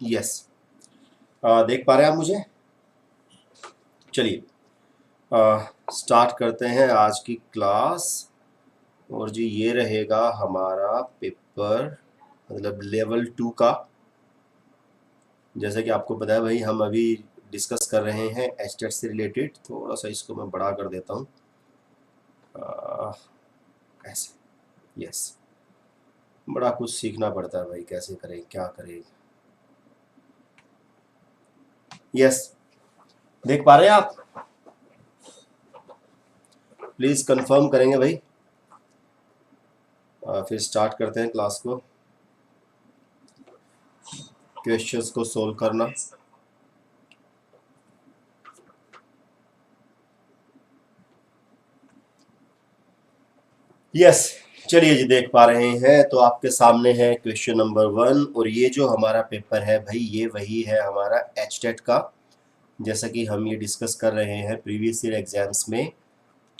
Yes, देख पा रहे हैं आप मुझे? चलिए स्टार्ट करते हैं आज की क्लास। और जी ये रहेगा हमारा पेपर, मतलब लेवल 2 का। जैसे कि आपको पता है भाई, हम अभी डिस्कस कर रहे हैं एचटेट से रिलेटेड। थोड़ा सा इसको मैं बड़ा कर देता हूँ, ऐसे। यस, बड़ा कुछ सीखना पड़ता है भाई, कैसे करें क्या करें। यस, देख पा रहे हैं आप? प्लीज कंफर्म करेंगे भाई। फिर स्टार्ट करते हैं क्लास को, क्वेश्चंस को सोल्व करना। यस, चलिए जी देख पा रहे हैं तो आपके सामने है क्वेश्चन नंबर 1। और ये जो हमारा पेपर है भाई, ये वही है हमारा एचटेट का। जैसा कि हम ये डिस्कस कर रहे हैं प्रीवियस ईयर एग्जाम्स में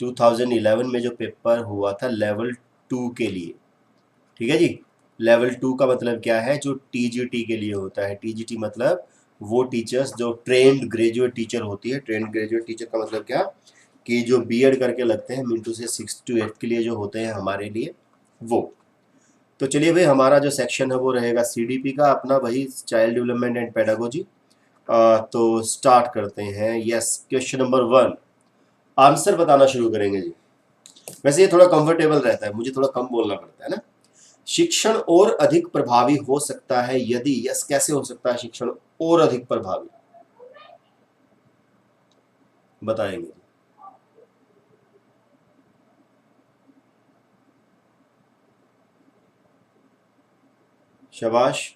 2011 में जो पेपर हुआ था लेवल 2 के लिए। ठीक है जी, लेवल 2 का मतलब क्या है? जो टीजीटी के लिए होता है। टीजीटी मतलब वो टीचर्स जो ट्रेंड ग्रेजुएट टीचर होती है। ट्रेंड ग्रेजुएट टीचर का मतलब क्या कि जो बीएड करके लगते हैं मिंटू से 6 to 8 के लिए जो होते हैं हमारे लिए, वो। तो चलिए भाई, हमारा जो सेक्शन है वो रहेगा सीडीपी का अपना, वही चाइल्ड डेवलपमेंट एंड पेडागोजी। तो स्टार्ट करते हैं। यस, क्वेश्चन नंबर 1, आंसर बताना शुरू करेंगे जी। वैसे ये थोड़ा कंफर्टेबल रहता है, मुझे थोड़ा कम बोलना पड़ता है ना। शिक्षण और अधिक प्रभावी हो सकता है यदि, यस कैसे हो सकता है शिक्षण और अधिक प्रभावी, बताएंगे। शाबाश।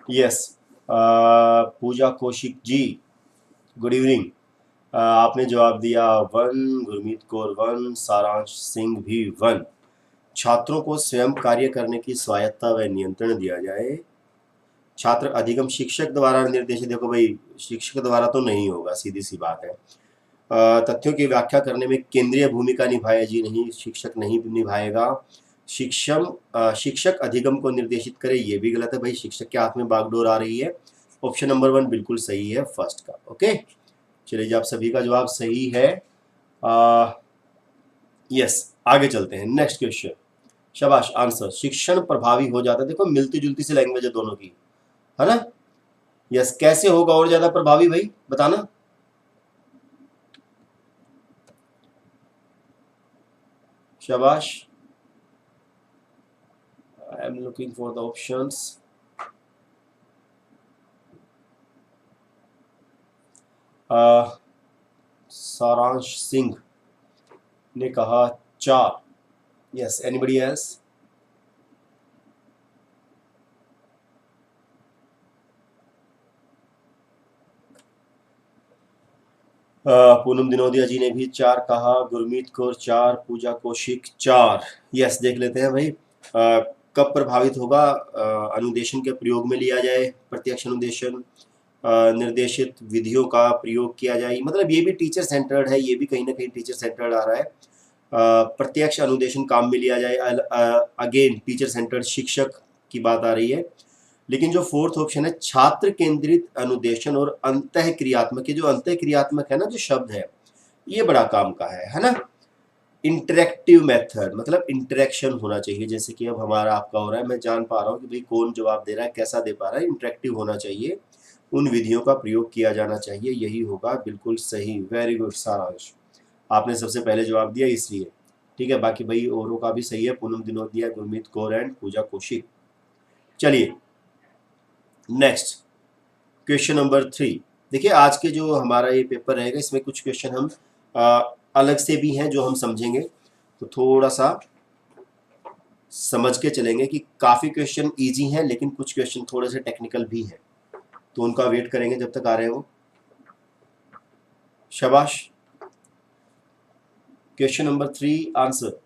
यस, पूजा कौशिक जी, गुड इवनिंग। आपने जवाब दिया 1, गुरमीत कौर 1, सारांश सिंह भी 1। छात्रों को स्वयं कार्य करने की स्वायत्ता व नियंत्रण दिया जाए। छात्र अधिगम शिक्षक द्वारा निर्देशित, देखो भाई शिक्षक द्वारा तो नहीं होगा, सीधी सी बात है। तथ्यों की व्याख्या करने में केंद्रीय भूमिका निभाए, जी नहीं, शिक्षक नहीं निभाएगा। शिक्षक अधिगम को निर्देशित करे, ये भी गलत है भाई, शिक्षक के हाथ में बागडोर आ रही है। ऑप्शन नंबर 1 बिल्कुल सही है फर्स्ट का। ओके, चलिए जी, आप सभी का जवाब सही है। यस, आगे चलते हैं नेक्स्ट क्वेश्चन। शाबाश, आंसर शिक्षण प्रभावी हो जाता है। देखो मिलती जुलती सी लैंग्वेज है दोनों की, है ना। यस, कैसे होगा और ज्यादा प्रभावी भाई, बताना। शाबाश, I am looking for the options. Saransh Singh ने कहा 4। Yes, anybody else? Poonam Dinodia ji ने भी 4 कहा, गुरमीत कौर 4, पूजा कौशिक 4। यस, देख लेते हैं भाई। कब प्रभावित होगा? अनुदेशन के प्रयोग में लिया जाए, प्रत्यक्ष अनुदेशन, निर्देशित विधियों का प्रयोग किया जाए, मतलब ये भी टीचर सेंटर्ड है, ये भी कहीं ना कहीं टीचर सेंटर्ड आ रहा है। प्रत्यक्ष अनुदेशन काम में लिया जाए, अगेन टीचर सेंटर्ड शिक्षक की बात आ रही है। लेकिन जो फोर्थ ऑप्शन है छात्र केंद्रित अनुदेशन और अंतः क्रियात्मक, ये जो अंतः क्रियात्मक है ना जो शब्द है, ये बड़ा काम का है ना। इंटरेक्टिव मेथड मतलब इंटरेक्शन होना चाहिए, जैसे कि अब हमारा आपका हो रहा है, मैं जान पा रहा हूँ कि भाई कौन जवाब दे रहा है, कैसा दे पा रहा है, इंटरेक्टिव होना चाहिए, उन विधियों का प्रयोग किया जाना चाहिए, यही होगा बिल्कुल सही। वेरी गुड सारांश, आपने सबसे पहले जवाब दिया इसलिए। ठीक है, बाकी भाई औरों का भी सही है, पूनम दिनोदिया, गुरमीत कौर एंड पूजा कौशिक। चलिए नेक्स्ट, क्वेश्चन नंबर 3। देखिए आज के जो हमारा ये पेपर रहेगा इसमें कुछ क्वेश्चन हम अलग से भी हैं जो हम समझेंगे, तो थोड़ा सा समझ के चलेंगे कि काफ़ी क्वेश्चन इजी हैं लेकिन कुछ क्वेश्चन थोड़े से टेक्निकल भी हैं, तो उनका वेट करेंगे जब तक आ रहे हो। शाबाश। Question number 3 answer.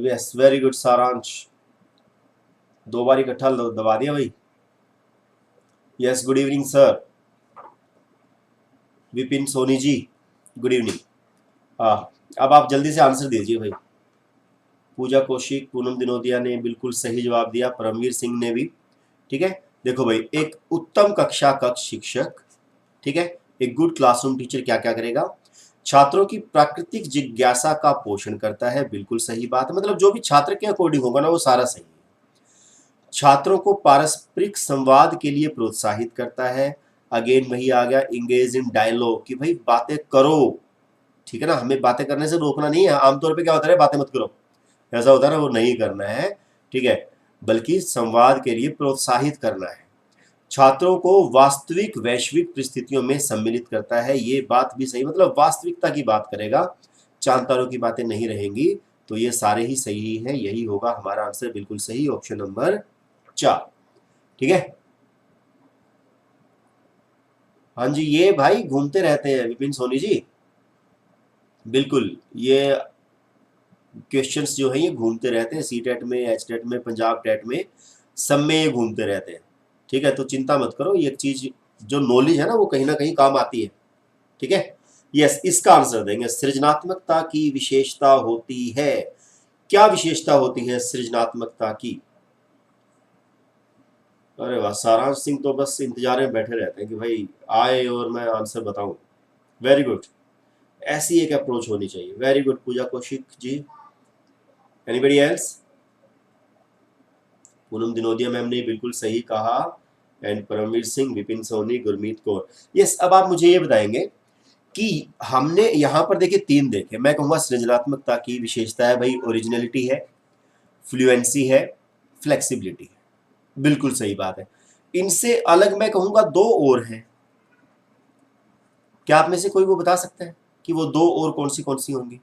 Yes very good Saransh, 2 बार इकट्ठा दबा दिया भाई। Yes good evening sir Vipin Soni ji, good evening. अब आप जल्दी से आंसर दीजिए भाई। पूजा कौशिक, पूनम दिनोदिया ने बिल्कुल सही जवाब दिया, परमवीर सिंह ने भी। ठीक है, देखो भाई, एक उत्तम कक्षा कक्ष शिक्षक, ठीक है, एक गुड क्लासरूम टीचर क्या क्या करेगा? छात्रों की प्राकृतिक जिज्ञासा का पोषण करता है, बिल्कुल सही बात है, मतलब जो भी छात्र के अकॉर्डिंग होगा ना वो सारा सही है। छात्रों को पारस्परिक संवाद के लिए प्रोत्साहित करता है, अगेन वही आ गया इंगेज इन डायलॉग कि भाई बातें करो, ठीक है ना, हमें बातें करने से रोकना नहीं है। आमतौर पे क्या होता है, बातें मत करो, ऐसा होता है ना, वो नहीं करना है, ठीक है, बल्कि संवाद के लिए प्रोत्साहित करना है। छात्रों को वास्तविक वैश्विक परिस्थितियों में सम्मिलित करता है, ये बात भी सही, मतलब वास्तविकता की बात करेगा, चांद तारों की बातें नहीं रहेंगी। तो ये सारे ही सही हैं, यही होगा हमारा आंसर, बिल्कुल सही, ऑप्शन नंबर 4। ठीक है, हाँ जी, ये भाई घूमते रहते हैं विपिन सोनी जी, बिल्कुल, ये क्वेश्चंस जो है ये घूमते रहते हैं, सी टेट में, एच टेट में, पंजाब टेट में, सब में ये घूमते रहते हैं। ठीक है, तो चिंता मत करो, ये चीज जो नॉलेज है ना वो कहीं ना कहीं काम आती है। ठीक है, यस, इसका आंसर देंगे, सृजनात्मकता की विशेषता होती है। क्या विशेषता होती है सृजनात्मकता की? अरे वाह, सारांश सिंह तो बस इंतजार में बैठे रहते हैं कि भाई आए और मैं आंसर बताऊं। वेरी गुड, ऐसी एक अप्रोच होनी चाहिए। Very good Pooja Kaushik ji. Anybody else? Poonam Dinodia ma'am ने बिल्कुल सही कहा, एंड परमवीर सिंह, विपिन सोनी, गुरमीत कौर। यस, अब आप मुझे ये बताएंगे कि हमने यहाँ पर देखिए 3 देखे, मैं कहूँगा सृजनात्मकता की विशेषता है भाई, ओरिजिनलिटी है, फ्लुएंसी है, फ्लेक्सिबिलिटी है, बिल्कुल सही बात है। इनसे अलग मैं कहूँगा 2 और हैं, क्या आप में से कोई वो बता सकता है कि वो 2 और कौन सी होंगी?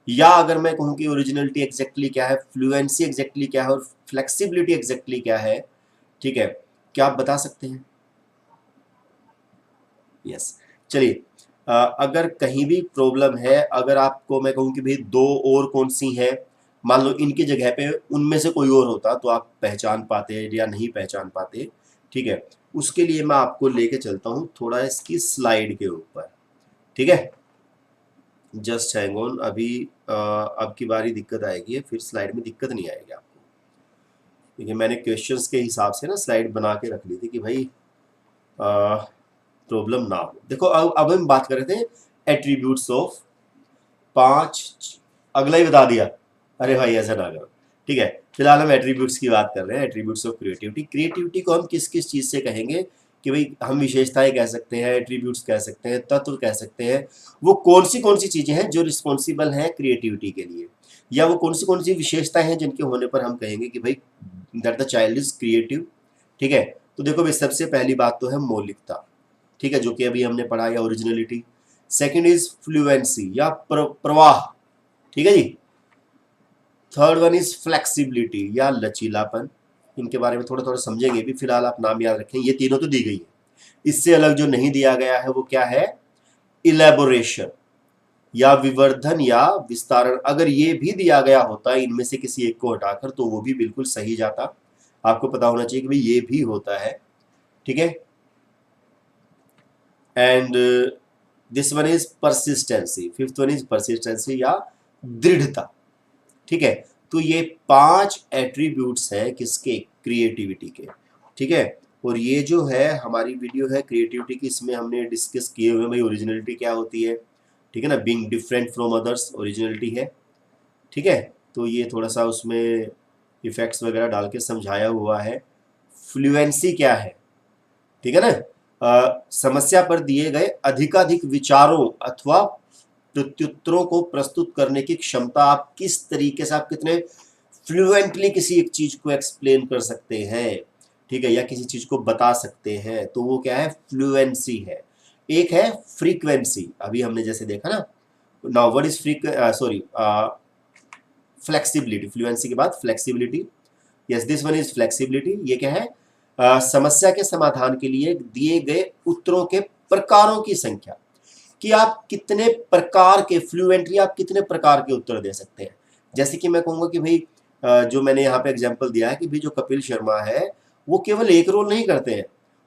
या अगर मैं कहूँ कि ओरिजिनलिटी एग्जैक्टली क्या है, फ्लुएंसी एग्जैक्टली क्या है और फ्लेक्सिबिलिटी एग्जैक्टली क्या है, ठीक है, क्या आप बता सकते हैं? यस, चलिए, अगर कहीं भी प्रॉब्लम है, अगर आपको मैं कहूँ कि भाई 2 और कौन सी हैं, मान लो इनकी जगह पे उनमें से कोई और होता तो आप पहचान पाते या नहीं पहचान पाते। ठीक है, उसके लिए मैं आपको लेके चलता हूँ थोड़ा इसकी स्लाइड के ऊपर। ठीक है, जस्ट हैंग ऑन, अभी अब की बारी दिक्कत आएगी, फिर स्लाइड में दिक्कत नहीं आएगी आपको। देखिए मैंने क्वेश्चंस के हिसाब से ना स्लाइड बना के रख ली थी कि भाई प्रॉब्लम ना हो। देखो अब हम बात कर रहे थे एट्रीब्यूट्स ऑफ 5, अगला ही बता दिया, अरे भाई ऐसा ना करो। ठीक है, फिलहाल हम एट्रीब्यूट्स की बात कर रहे हैं, एट्रीब्यूट्स ऑफ क्रिएटिविटी। क्रिएटिविटी को हम किस किस चीज़ से कहेंगे कि भाई हम विशेषताएं कह सकते हैं, एट्रीब्यूट्स कह सकते हैं, तत्व कह सकते हैं, वो कौन सी चीज़ें हैं जो रिस्पॉन्सिबल हैं क्रिएटिविटी के लिए, या वो कौन सी विशेषताएं हैं जिनके होने पर हम कहेंगे कि भाई that the child is creative. ठीक है, तो देखो भाई सबसे पहली बात तो है मौलिकता, ठीक है, जो कि अभी हमने पढ़ा, या ओरिजिनलिटी। सेकंड इज फ्लुएंसी या प्रवाह, ठीक है जी। थर्ड वन इज फ्लेक्सिबिलिटी या लचीलापन, इनके बारे में थोड़ा थोड़ा समझेंगे भी, फिलहाल आप नाम याद रखें, ये तीनों तो दी गई है। इससे अलग जो नहीं दिया गया है वो क्या है? इलेबोरेशन या विवर्धन या विस्तारण। अगर ये भी दिया गया होता है इनमें से किसी एक को हटाकर तो वो भी बिल्कुल सही जाता, आपको पता होना चाहिए कि भाई ये भी होता है। ठीक है, and this one is persistency, fifth one is persistency या दृढ़ता। ठीक है, तो ये 5 एट्रीब्यूट्स हैं किसके? क्रिएटिविटी के। ठीक है, और ये जो है हमारी वीडियो है क्रिएटिविटी की, इसमें हमने डिस्कस किए हुए भाई ओरिजिनलिटी क्या होती है, ठीक है ना, being different from others originality है। ठीक है, तो ये थोड़ा सा उसमें इफेक्ट्स वगैरह डाल के समझाया हुआ है। फ्लुएंसी क्या है, ठीक है ना, समस्या पर दिए गए अधिकाधिक विचारों अथवा प्रत्युत्तरों को प्रस्तुत करने की क्षमता, आप किस तरीके से, आप कितने फ्लुएंटली किसी एक चीज को एक्सप्लेन कर सकते हैं, ठीक है, या किसी चीज को बता सकते हैं, तो वो क्या है? फ्लुएंसी है। एक है फ्रीक्वेंसी, अभी हमने जैसे देखा ना, now what is sorry flexibility, fluency के बाद flexibility. Yes, this one is flexibility. ये क्या है? समस्या के समाधान के लिए दिए गए उत्तरों के प्रकारों की संख्या, कि आप कितने प्रकार के फ्लुएंटली आप कितने प्रकार के उत्तर दे सकते हैं। जैसे कि मैं कहूँगा कि भाई जो मैंने यहाँ पे एग्जांपल दिया है कि भाई जो कपिल शर्मा है वो केवल एक रोल नहीं करते हैं,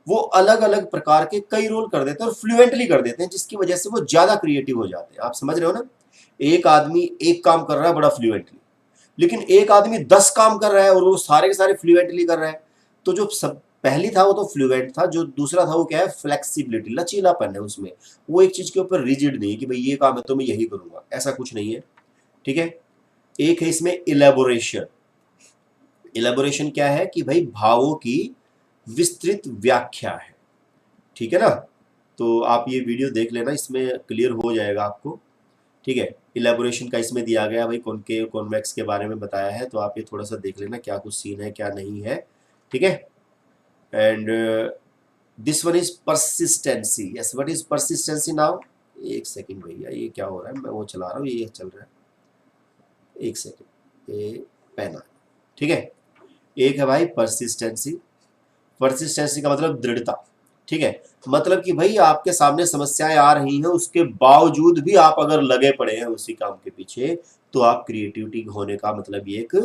वो अलग अलग प्रकार के कई रोल कर देते हैं और फ्लुएंटली कर देते हैं, जिसकी वजह से वो ज्यादा क्रिएटिव हो जाते हैं। आप समझ रहे हो ना, एक आदमी एक काम कर रहा है बड़ा फ्लुएंटली, लेकिन एक आदमी 10 काम कर रहा है और वो सारे के सारे फ्लुएंटली कर रहा है। तो जो सब पहली था वो तो फ्लुएंट था, जो दूसरा था वो क्या है, फ्लेक्सिबिलिटी, लचीलापन है उसमें। वो एक चीज के ऊपर रिजिड नहीं कि भाई ये काम है तो मैं यही करूंगा, ऐसा कुछ नहीं है। ठीक है। एक है इसमें इलेबोरेशन। इलेबोरेशन क्या है कि भाई भावों की विस्तृत व्याख्या है। ठीक है ना, तो आप ये वीडियो देख लेना, इसमें क्लियर हो जाएगा आपको। ठीक है, इलेबोरेशन का इसमें दिया गया भाई कॉनकेव कॉन्वेक्स के बारे में बताया है, तो आप ये थोड़ा सा देख लेना क्या कुछ सीन है क्या नहीं है। ठीक है। And this one is persistency. Yes, what is persistency now? एक सेकंड भैया, ये क्या हो रहा है, मैं वो चला रहा हूँ, ये चल रहा है, एक सेकंड, ये पहना। ठीक है, एक है भाई परसिस्टेंसी। परसिस्टेंसी का मतलब दृढ़ता। ठीक है, मतलब कि भाई आपके सामने समस्याएं आ रही हैं, उसके बावजूद भी आप अगर लगे पड़े हैं उसी काम के पीछे, तो आप क्रिएटिविटी होने का मतलब ये एक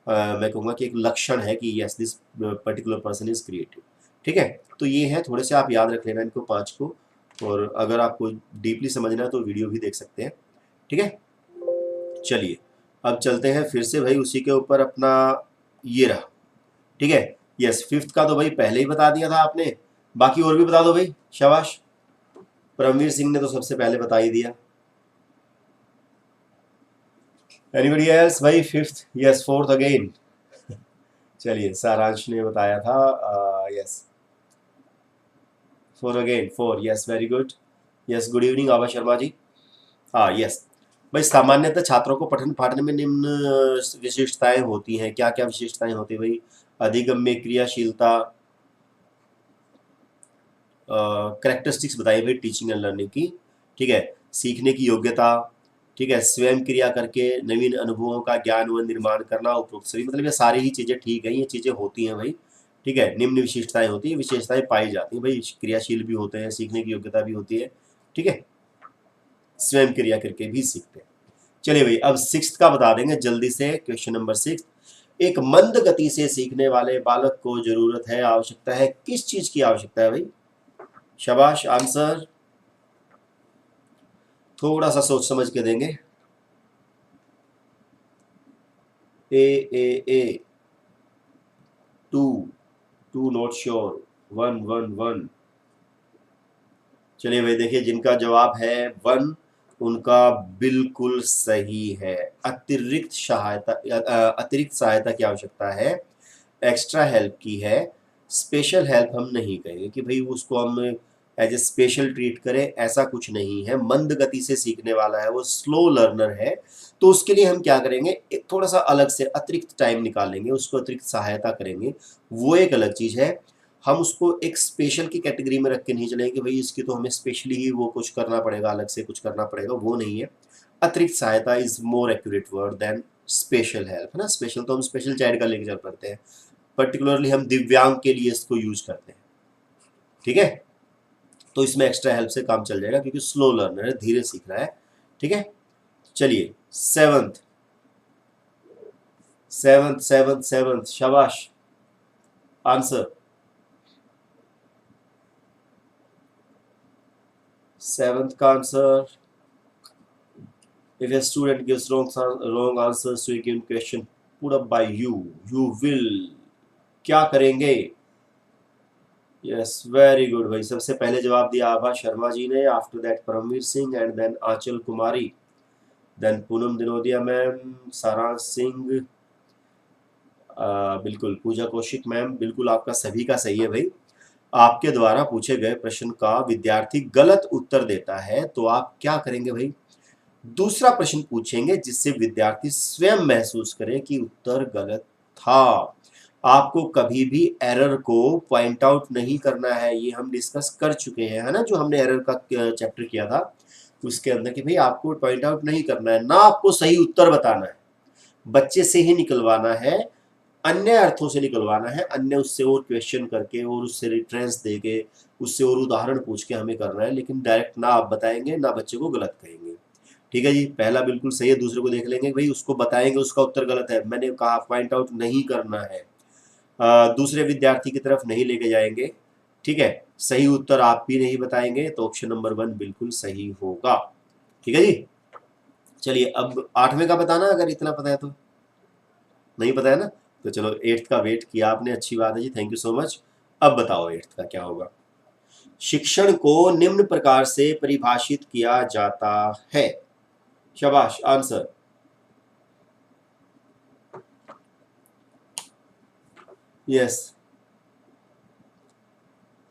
मैं कहूँगा कि एक लक्षण है कि yes this particular person is creative. ठीक है, तो ये है, थोड़े से आप याद रख लेना इनको 5 को, और अगर आपको डीपली समझना है तो वीडियो भी देख सकते हैं। ठीक है, चलिए अब चलते हैं फिर से भाई उसी के ऊपर अपना, ये रहा। ठीक है, यस, फिफ्थ का तो भाई पहले ही बता दिया था आपने, बाकी और भी बता दो भाई, शाबाश। परमवीर सिंह ने तो सबसे पहले बता ही दिया। एनीबडी एल्स भाई? Fifth, yes, fourth again. चलिए, सारांश ने बताया था, yes, four again, four, yes, very good. Yes, good evening Abha Sharma ji. हाँ, यस भाई, सामान्यतः छात्रों को पठन पाठन में निम्न विशिष्टताएं होती हैं। क्या क्या विशिष्टताएं होती है भाई? अधिगम्य क्रियाशीलता, करेक्टरिस्टिक्स बताइए भाई टीचिंग एंड लर्निंग की। ठीक है, सीखने की योग्यता। ठीक है, स्वयं क्रिया करके नवीन अनुभवों का ज्ञान व निर्माण करना, उपरोक्त सभी, मतलब ये सारी ही चीजें ठीक है, ये चीजें होती हैं भाई। ठीक है, निम्न विशिष्टताएं होती है, विशेषताएं पाई जाती हैं भाई, क्रियाशील भी होते हैं, सीखने की योग्यता भी होती है। ठीक है, स्वयं क्रिया करके भी सीखते हैं। चलिए भाई, अब सिक्स्थ का बता देंगे जल्दी से, क्वेश्चन नंबर 6। एक मंद गति से सीखने वाले बालक को जरूरत है, आवश्यकता है, किस चीज की आवश्यकता है भाई? शाबाश, आंसर थोड़ा सा सोच समझ के देंगे। ए 2 नॉट श्योर, 1 चलिए भाई, देखिए जिनका जवाब है 1, उनका बिल्कुल सही है। अतिरिक्त सहायता, अतिरिक्त सहायता की आवश्यकता है, एक्स्ट्रा हेल्प की है। स्पेशल हेल्प हम नहीं कहेंगे कि भाई उसको हम एज ए स्पेशल ट्रीट करें, ऐसा कुछ नहीं है। मंद गति से सीखने वाला है, वो स्लो लर्नर है, तो उसके लिए हम क्या करेंगे, एक थोड़ा सा अलग से अतिरिक्त टाइम निकालेंगे, उसको अतिरिक्त सहायता करेंगे, वो एक अलग चीज है। हम उसको एक स्पेशल की कैटेगरी में रख के नहीं चलेंगे कि भाई इसकी तो हमें स्पेशली ही वो कुछ करना पड़ेगा, अलग से कुछ करना पड़ेगा, वो नहीं है। अतिरिक्त सहायता is more accurate word than special help, है ना। स्पेशल तो हम स्पेशल चाइल्ड का लेके चल पड़ते हैं, पर्टिकुलरली हम दिव्यांग के लिए इसको यूज करते हैं। ठीक है, तो इसमें एक्स्ट्रा हेल्प से काम चल जाएगा क्योंकि स्लो लर्नर है, धीरे सीख रहा है। ठीक है, चलिए सेवंथ, शाबाश, आंसर। सेवंथ का answer, if a student gives wrong answers to a given question put up by you will क्या करेंगे? यस, वेरी गुड भाई, सबसे पहले जवाब दिया आभा शर्मा जी ने, after that Paramvir Singh and then Aanchal Kumari, then Poonam Dinodia ma'am, Saransh Singh, बिल्कुल पूजा कौशिक मैम, बिल्कुल आपका सभी का सही है भाई। आपके द्वारा पूछे गए प्रश्न का विद्यार्थी गलत उत्तर देता है तो आप क्या करेंगे भाई? दूसरा प्रश्न पूछेंगे जिससे विद्यार्थी स्वयं महसूस करे कि उत्तर गलत था। आपको कभी भी एरर को पॉइंट आउट नहीं करना है, ये हम डिस्कस कर चुके हैं, है ना, जो हमने एरर का चैप्टर किया था उसके अंदर, कि भाई आपको पॉइंट आउट नहीं करना है, ना आपको सही उत्तर बताना है, बच्चे से ही निकलवाना है। अन्य अर्थों से निकलवाना है, अन्य उससे और क्वेश्चन करके और उससे रेफरेंस दे के उससे और उदाहरण पूछ के हमें करना है, लेकिन डायरेक्ट ना आप बताएंगे ना बच्चे को गलत कहेंगे। ठीक है जी, पहला बिल्कुल सही है, दूसरे को देख लेंगे भाई उसको बताएंगे उसका उत्तर गलत है, मैंने कहा पॉइंट आउट नहीं करना है, दूसरे विद्यार्थी की तरफ नहीं लेके जाएंगे। ठीक है, सही उत्तर आप भी नहीं बताएंगे, तो ऑप्शन नंबर 1 बिल्कुल सही होगा। ठीक है जी, चलिए अब 8वें का बताना, अगर इतना पता है तो। नहीं पता है ना, तो चलो 8th का वेट किया आपने, अच्छी बात है जी, थैंक यू सो मच। अब बताओ 8th का क्या होगा। शिक्षण को निम्न प्रकार से परिभाषित किया जाता है। शाबाश, आंसर। यस,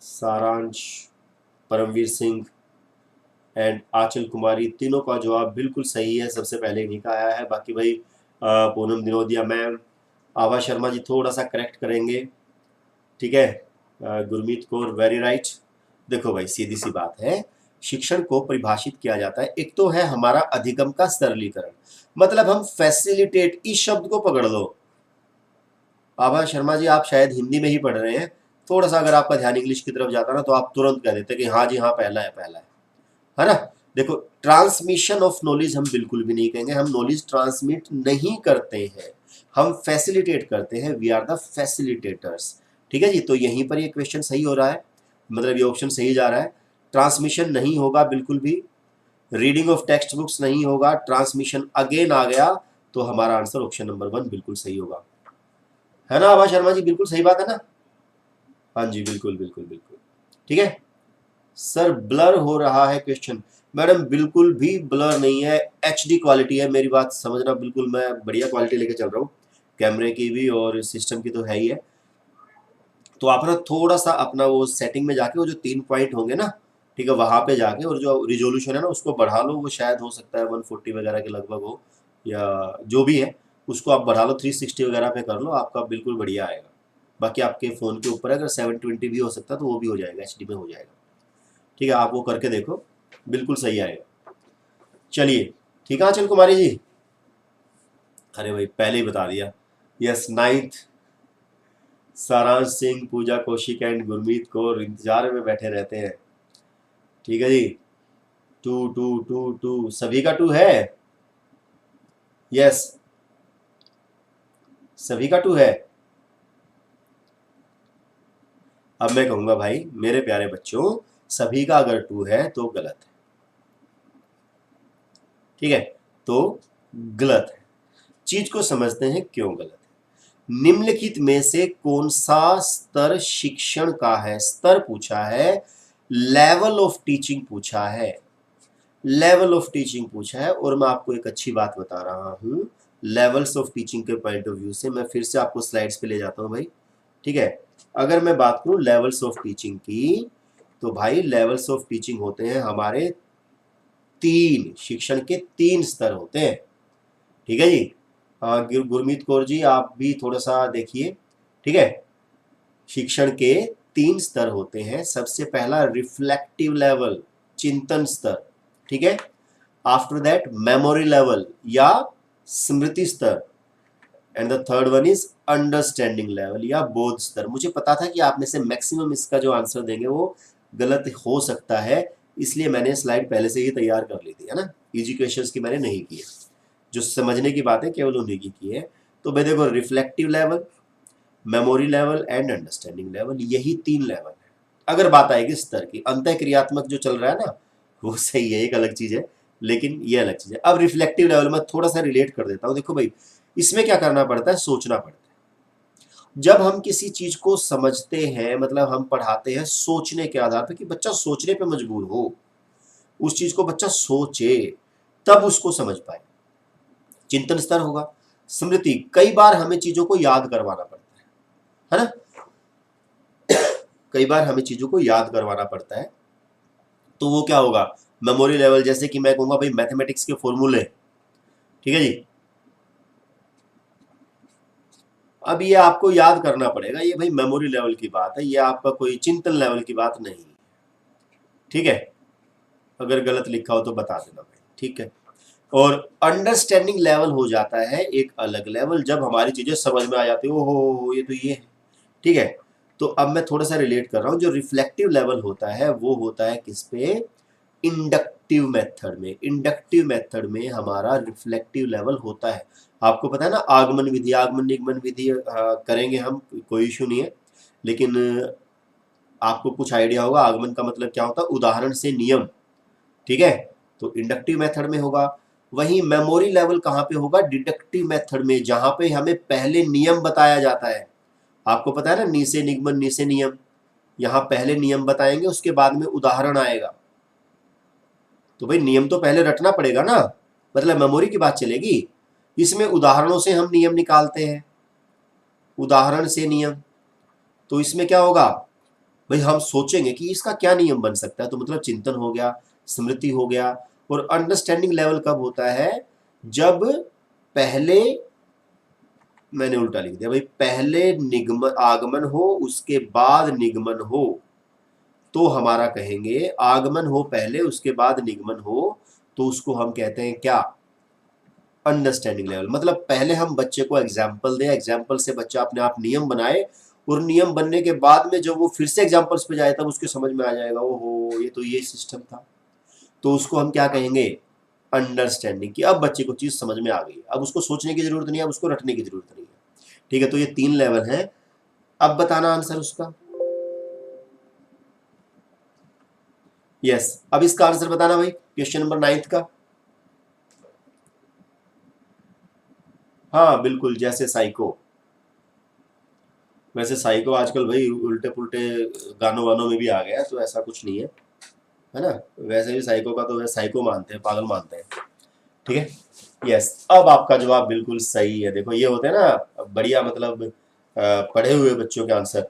सारांश, परमवीर सिंह एंड आंचल कुमारी, तीनों का जवाब बिल्कुल सही है, सबसे पहले इन्हीं का आया है। बाकी भाई पूनम दिनोदिया मैम, आभा शर्मा जी थोड़ा सा करेक्ट करेंगे। ठीक है, गुरमीत कौर वेरी राइट। देखो भाई सीधी सी बात है, शिक्षण को परिभाषित किया जाता है, एक तो है हमारा अधिगम का सरलीकरण, मतलब हम फैसिलिटेट, इस शब्द को पकड़ लो। आभा शर्मा जी आप शायद हिंदी में ही पढ़ रहे हैं, थोड़ा सा अगर आपका ध्यान इंग्लिश की तरफ जाता ना तो आप तुरंत कह देते कि हाँ जी हाँ पहला है, पहला है ना। देखो ट्रांसमिशन ऑफ नॉलेज हम बिल्कुल भी नहीं कहेंगे, हम नॉलेज ट्रांसमिट नहीं करते हैं, हम फैसिलिटेट करते हैं, वी आर द फैसिलिटेटर्स। ठीक है जी, तो यहीं पर ये क्वेश्चन सही हो रहा है, मतलब ये ऑप्शन सही जा रहा है। ट्रांसमिशन नहीं होगा बिल्कुल भी, रीडिंग ऑफ टेक्स्ट बुक्स नहीं होगा, ट्रांसमिशन अगेन आ गया, तो हमारा आंसर ऑप्शन नंबर 1 बिल्कुल सही होगा, है ना आभा शर्मा जी, बिल्कुल सही बात है ना। हाँ जी, बिल्कुल बिल्कुल बिल्कुल। ठीक है सर, ब्लर हो रहा है क्वेश्चन। मैडम बिल्कुल भी ब्लर नहीं है, एचडी क्वालिटी है, मेरी बात समझना, बिल्कुल मैं बढ़िया क्वालिटी लेके चल रहा हूँ, कैमरे की भी और सिस्टम की तो है ही है। तो आप ना थोड़ा सा अपना वो सेटिंग में जाके वो जो 3 पॉइंट होंगे ना, ठीक है, वहां पे जाके और जो रिजोल्यूशन है ना उसको बढ़ा लो, वो शायद हो सकता है 140 वगैरह के लगभग हो, या जो भी है उसको आप बढ़ा लो, 360 वगैरह पे कर लो, आपका बिल्कुल बढ़िया आएगा। बाकी आपके फ़ोन के ऊपर अगर 720 भी हो सकता है तो वो भी हो जाएगा, एचडी में हो जाएगा। ठीक है, आप वो करके देखो, बिल्कुल सही आएगा। चलिए ठीक है आंचल कुमारी जी, अरे भाई पहले ही बता दिया। यस, 9th, सारांश सिंह, पूजा कौशिक एंड गुरमीत कौर इंतजार में बैठे रहते हैं। ठीक है जी, 2 सभी का 2 है। यस, सभी का 2 है। अब मैं कहूंगा भाई मेरे प्यारे बच्चों, सभी का अगर 2 है तो गलत है। ठीक है, तो गलत है, चीज को समझते हैं क्यों गलत है। निम्नलिखित में से कौन सा स्तर शिक्षण का है, स्तर पूछा है, लेवल ऑफ टीचिंग पूछा है, लेवल ऑफ टीचिंग पूछा है। और मैं आपको एक अच्छी बात बता रहा हूं, लेवल्स ऑफ टीचिंग के पॉइंट ऑफ व्यू से मैं फिर से आपको स्लाइड्स पे ले जाता हूं भाई। ठीक है, अगर मैं बात करूं लेवल्स ऑफ टीचिंग की, तो भाई लेवल्स ऑफ टीचिंग होते हैं हमारे 3, शिक्षण के 3 स्तर होते हैं। ठीक है जी, गुरमीत कौर जी आप भी थोड़ा सा देखिए। ठीक है, शिक्षण के 3 स्तर होते हैं, सबसे पहला रिफ्लेक्टिव लेवल, चिंतन स्तर। ठीक है, आफ्टर दैट मेमोरी लेवल या स्मृति स्तर, and the third one is understanding level या बोध स्तर। मुझे पता था कि आप में से मैक्सिमम इसका जो आंसर देंगे वो गलत हो सकता है, इसलिए मैंने स्लाइड पहले से ही तैयार कर ली थी, है ना, इजी क्वेश्चंस की मैंने नहीं की है, जो समझने की बातें केवल उन्हीं की है। तो भाई देखो, reflective level, memory level and understanding level, यही 3 लेवल है। अगर बात आएगी स्तर की, अंतः क्रियात्मक जो चल रहा है ना वो सही है, एक अलग चीज है, लेकिन ये अलग चीज है। अब रिफ्लेक्टिव लेवल में थोड़ा सा रिलेट कर देता हूं। देखो भाई, इसमें क्या करना पड़ता है, सोचना पड़ता है। जब हम किसी चीज को समझते हैं, मतलब हम पढ़ाते हैं सोचने के आधार पर, कि बच्चा सोचने पे मजबूर हो, उस चीज को बच्चा सोचे तब उसको समझ पाए। चिंतन स्तर होगा। स्मृति, कई बार हमें चीजों को याद करवाना पड़ता है ना, कई बार हमें चीजों को याद करवाना पड़ता है, तो वो क्या होगा, मेमोरी लेवल। जैसे कि मैं कहूंगा भाई मैथमेटिक्स के फॉर्मूले, ठीक है जी, अब ये आपको याद करना पड़ेगा, ये भाई मेमोरी लेवल की बात है, ये आपका कोई चिंतन लेवल की बात नहीं है। ठीक है, अगर गलत लिखा हो तो बता देना भाई, ठीक है। और अंडरस्टैंडिंग लेवल हो जाता है एक अलग लेवल, जब हमारी चीजें समझ में आ जाती है, ओहो ये तो ये है। ठीक है, तो अब मैं थोड़ा सा रिलेट कर रहा हूँ। जो रिफ्लेक्टिव लेवल होता है वो होता है किस पे? इंडक्टिव मेथड में। इंडक्टिव मेथड में हमारा रिफ्लेक्टिव लेवल होता है। आपको पता है ना, आगमन विधि, आगमन निगमन विधि करेंगे हम, कोई इशू नहीं है। लेकिन आपको कुछ आइडिया होगा आगमन का मतलब क्या होता है, उदाहरण से नियम। ठीक है, तो इंडक्टिव मेथड में होगा। वहीं मेमोरी लेवल कहाँ पे होगा? डिडक्टिव मेथड में, जहां पे हमें पहले नियम बताया जाता है। आपको पता है ना, नीसे निगमन नीसे नियम। यहां पहले नियम बताएंगे, उसके बाद में उदाहरण आएगा। तो भाई नियम तो पहले रटना पड़ेगा ना, मतलब मेमोरी की बात चलेगी। इसमें उदाहरणों से हम नियम निकालते हैं, उदाहरण से नियम। तो इसमें क्या होगा भाई, हम सोचेंगे कि इसका क्या नियम बन सकता है, तो मतलब चिंतन हो गया, स्मृति हो गया। और अंडरस्टैंडिंग लेवल कब होता है? जब पहले, मैंने उल्टा लिख दिया भाई, पहले निगमन आगमन हो उसके बाद निगमन हो, तो हमारा कहेंगे आगमन हो पहले उसके बाद निगमन हो, तो उसको हम कहते हैं क्या? Understanding level. मतलब पहले हम बच्चे को एग्जाम्पल दें, एग्जाम्पल से बच्चा अपने आप नियम बनाए, और नियम बनने के बाद में जब वो फिर से एग्जाम्पल्स पे जाए तब उसके समझ में आ जाएगा, ओहो ये तो ये सिस्टम था। तो उसको हम क्या कहेंगे? अंडरस्टैंडिंग। कि अब बच्चे को चीज समझ में आ गई, अब उसको सोचने की जरूरत नहीं है, अब उसको रटने की जरूरत नहीं है। ठीक है, तो ये 3 लेवल है। अब बताना आंसर उसका। यस, अब इसका आंसर बताना भाई, क्वेश्चन नंबर 9 का। हाँ बिल्कुल, जैसे साइको। वैसे साइको आजकल भाई उल्टे पुल्टे गानों वानों में भी आ गया है, तो ऐसा कुछ नहीं है ना। वैसे भी साइको का तो वैसे साइको मानते हैं, पागल मानते हैं। ठीक है, यस, अब आपका जवाब बिल्कुल सही है। देखो ये होते हैं ना बढ़िया, मतलब पढ़े हुए बच्चों के आंसर।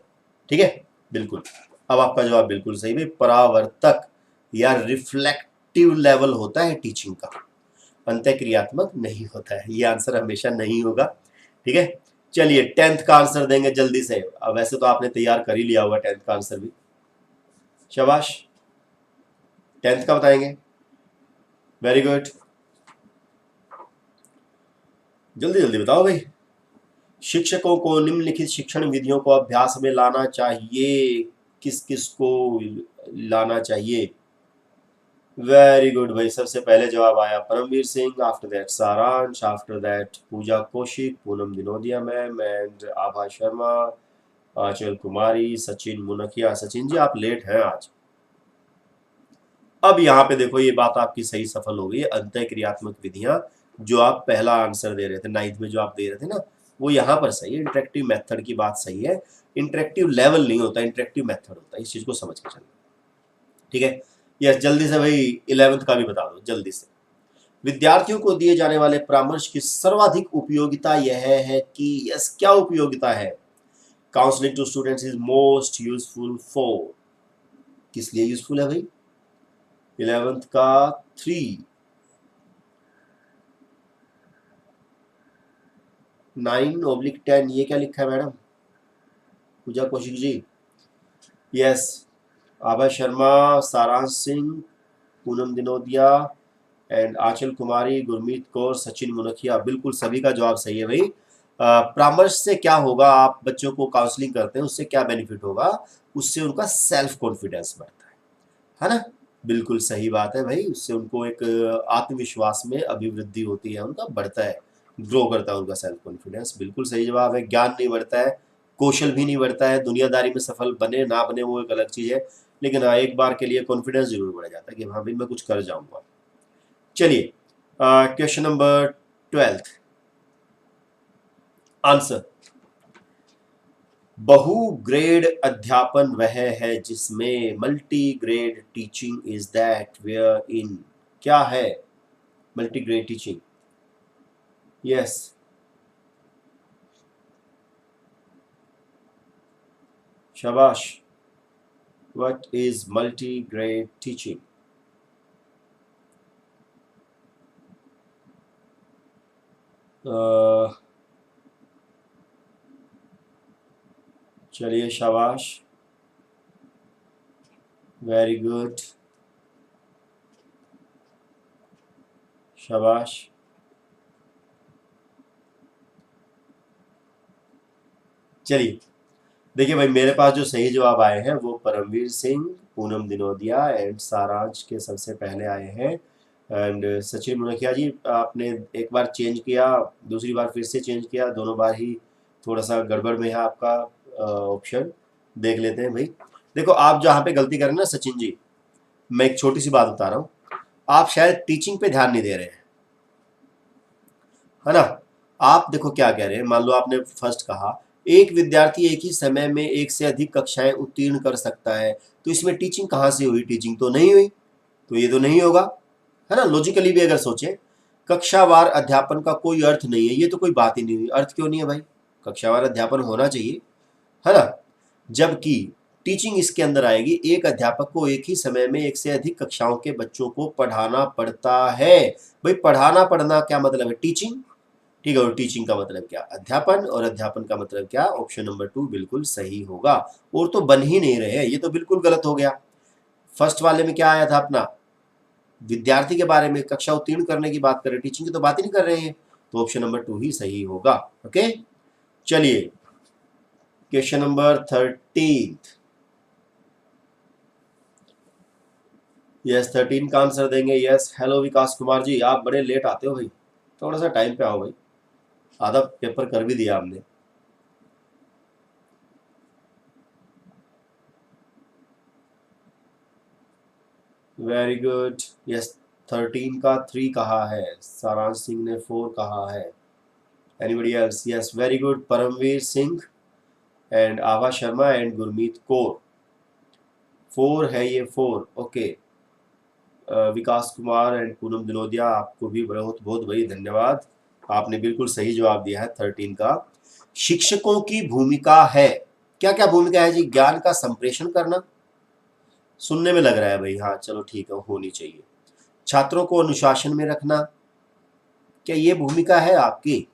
ठीक है, बिल्कुल। अब आपका जवाब बिल्कुल सही भाई, परावर्तक या रिफ्लेक्टिव लेवल होता है टीचिंग का, अंतःक्रियात्मक नहीं होता है। ये आंसर हमेशा नहीं होगा। ठीक है, चलिए 10th का आंसर देंगे जल्दी से। अब वैसे तो आपने तैयार कर ही लिया होगा 10th का आंसर भी, शाबाश। 10th का बताएंगे, वेरी गुड, जल्दी जल्दी बताओ भाई। शिक्षकों को निम्नलिखित शिक्षण विधियों को अभ्यास में लाना चाहिए। किस किस को लाना चाहिए? वेरी गुड भाई, सबसे पहले जवाब आया Paramvir Singh, after that Saransh, after that Pooja Kaushik, Poonam Dinodia ma'am and Abha Sharma, Anchal Kumari, Sachin Munkiya. Sachin ji आप लेट हैं आज। अब यहाँ पे देखो, ये बात आपकी सही सफल हो गई है। अंतःक्रियात्मक विधियां, जो आप पहला आंसर दे रहे थे 9th में, जो आप दे रहे थे ना, वो यहाँ पर सही है। इंटरेक्टिव मेथड की बात सही है, इंटरेक्टिव लेवल नहीं होता, इंटरेक्टिव मेथड होता है। इस चीज को समझ के चलना। ठीक है, यस, जल्दी से भाई 11th का भी बता दो जल्दी से। विद्यार्थियों को दिए जाने वाले परामर्श की सर्वाधिक उपयोगिता यह है कि, यस क्या उपयोगिता है? Counselling to students is most useful for, किस लिए यूजफुल है भाई? 11th का 3, 9/10, ये क्या लिखा है मैडम? पूजा कौशिक जी, यस, आभा शर्मा, सारांश सिंह, पूनम दिनोदिया एंड आंचल कुमारी, गुरमीत कौर, सचिन मुनखिया, बिल्कुल सभी का जवाब सही है भाई। परामर्श से क्या होगा, आप बच्चों को काउंसलिंग करते हैं, उससे क्या बेनिफिट होगा? उससे उनका सेल्फ कॉन्फिडेंस बढ़ता है ना। बिल्कुल सही बात है भाई, उससे उनको एक आत्मविश्वास में अभिवृद्धि होती है, उनका बढ़ता है, ग्रो करता है उनका सेल्फ कॉन्फिडेंस। बिल्कुल सही जवाब है। ज्ञान नहीं बढ़ता है, कौशल भी नहीं बढ़ता है। दुनियादारी में सफल बने ना बने वो एक अलग चीज है, लेकिन हाँ एक बार के लिए कॉन्फिडेंस जरूर बढ़ जाता है कि हाँ भाई मैं कुछ कर जाऊंगा। चलिए, क्वेश्चन नंबर 12, आंसर। बहु ग्रेड अध्यापन वह है जिसमें multi grade teaching is that where in, क्या है मल्टी ग्रेड टीचिंग? यस, शाबाश, what is multi grade teaching? चलिए शाबाश, वेरी गुड, शाबाश। चलिए देखिए भाई, मेरे पास जो सही जवाब आए हैं वो परमवीर सिंह, पूनम दिनोदिया एंड सारांश के सबसे पहले आए हैं। एंड सचिन मुनखिया जी, आपने एक बार चेंज किया, दूसरी बार फिर से चेंज किया, दोनों बार ही थोड़ा सा गड़बड़ में है आपका ऑप्शन। देख लेते हैं भाई। देखो आप जहाँ पे गलती करें ना सचिन जी, मैं एक छोटी सी बात बता रहा हूँ, आप शायद टीचिंग पे ध्यान नहीं दे रहे हैं, है ना। आप देखो क्या कह रहे हैं, मान लो आपने फर्स्ट कहा एक विद्यार्थी एक ही समय में एक से अधिक कक्षाएं उत्तीर्ण कर सकता है, तो इसमें टीचिंग कहाँ से हुई? टीचिंग तो नहीं हुई, तो ये तो नहीं होगा, है ना। लॉजिकली भी अगर सोचें, कक्षावार अध्यापन का कोई अर्थ नहीं है, ये तो कोई बात ही नहीं हुई। अर्थ क्यों नहीं है भाई? कक्षावार अध्यापन होना चाहिए, है ना। जबकि टीचिंग इसके अंदर आएगी, एक अध्यापक को एक ही समय में एक से अधिक कक्षाओं के बच्चों को पढ़ाना पड़ता है। भाई पढ़ाना पढ़ना क्या मतलब है? टीचिंग, ठीक है। और टीचिंग का मतलब क्या? अध्यापन, और अध्यापन का मतलब क्या? ऑप्शन नंबर 2 बिल्कुल सही होगा। और तो बन ही नहीं रहे हैं, ये तो बिल्कुल गलत हो गया। फर्स्ट वाले में क्या आया था अपना? विद्यार्थी के बारे में, कक्षा उत्तीर्ण करने की बात कर रहे हैं, टीचिंग की तो बात ही नहीं कर रहे हैं, तो ऑप्शन नंबर 2 ही सही होगा। ओके, चलिए क्वेश्चन नंबर 13। यस 13 का आंसर देंगे। यस, हेलो विकास कुमार जी, आप बड़े लेट आते हो भाई, थोड़ा सा टाइम पे आओ भाई, आधा पेपर कर भी दिया हमने। Very good. यस 13 का 3 कहा है, सारांश सिंह ने 4 कहा है। Anybody else? Yes very good, Paramvir Singh and Abha Sharma and Gurmeet Kaur. 4 है ये, 4। ओके, विकास कुमार एंड पूनम दिनोदिया, आपको भी बहुत बहुत बड़ी धन्यवाद, आपने बिल्कुल सही जवाब दिया है 13 का। शिक्षकों की भूमिका है, क्या क्या भूमिका है जी? ज्ञान का संप्रेषण करना, सुनने में लग रहा है भाई, हाँ चलो ठीक है, होनी चाहिए। छात्रों को अनुशासन में रखना, क्या ये भूमिका है आपकी?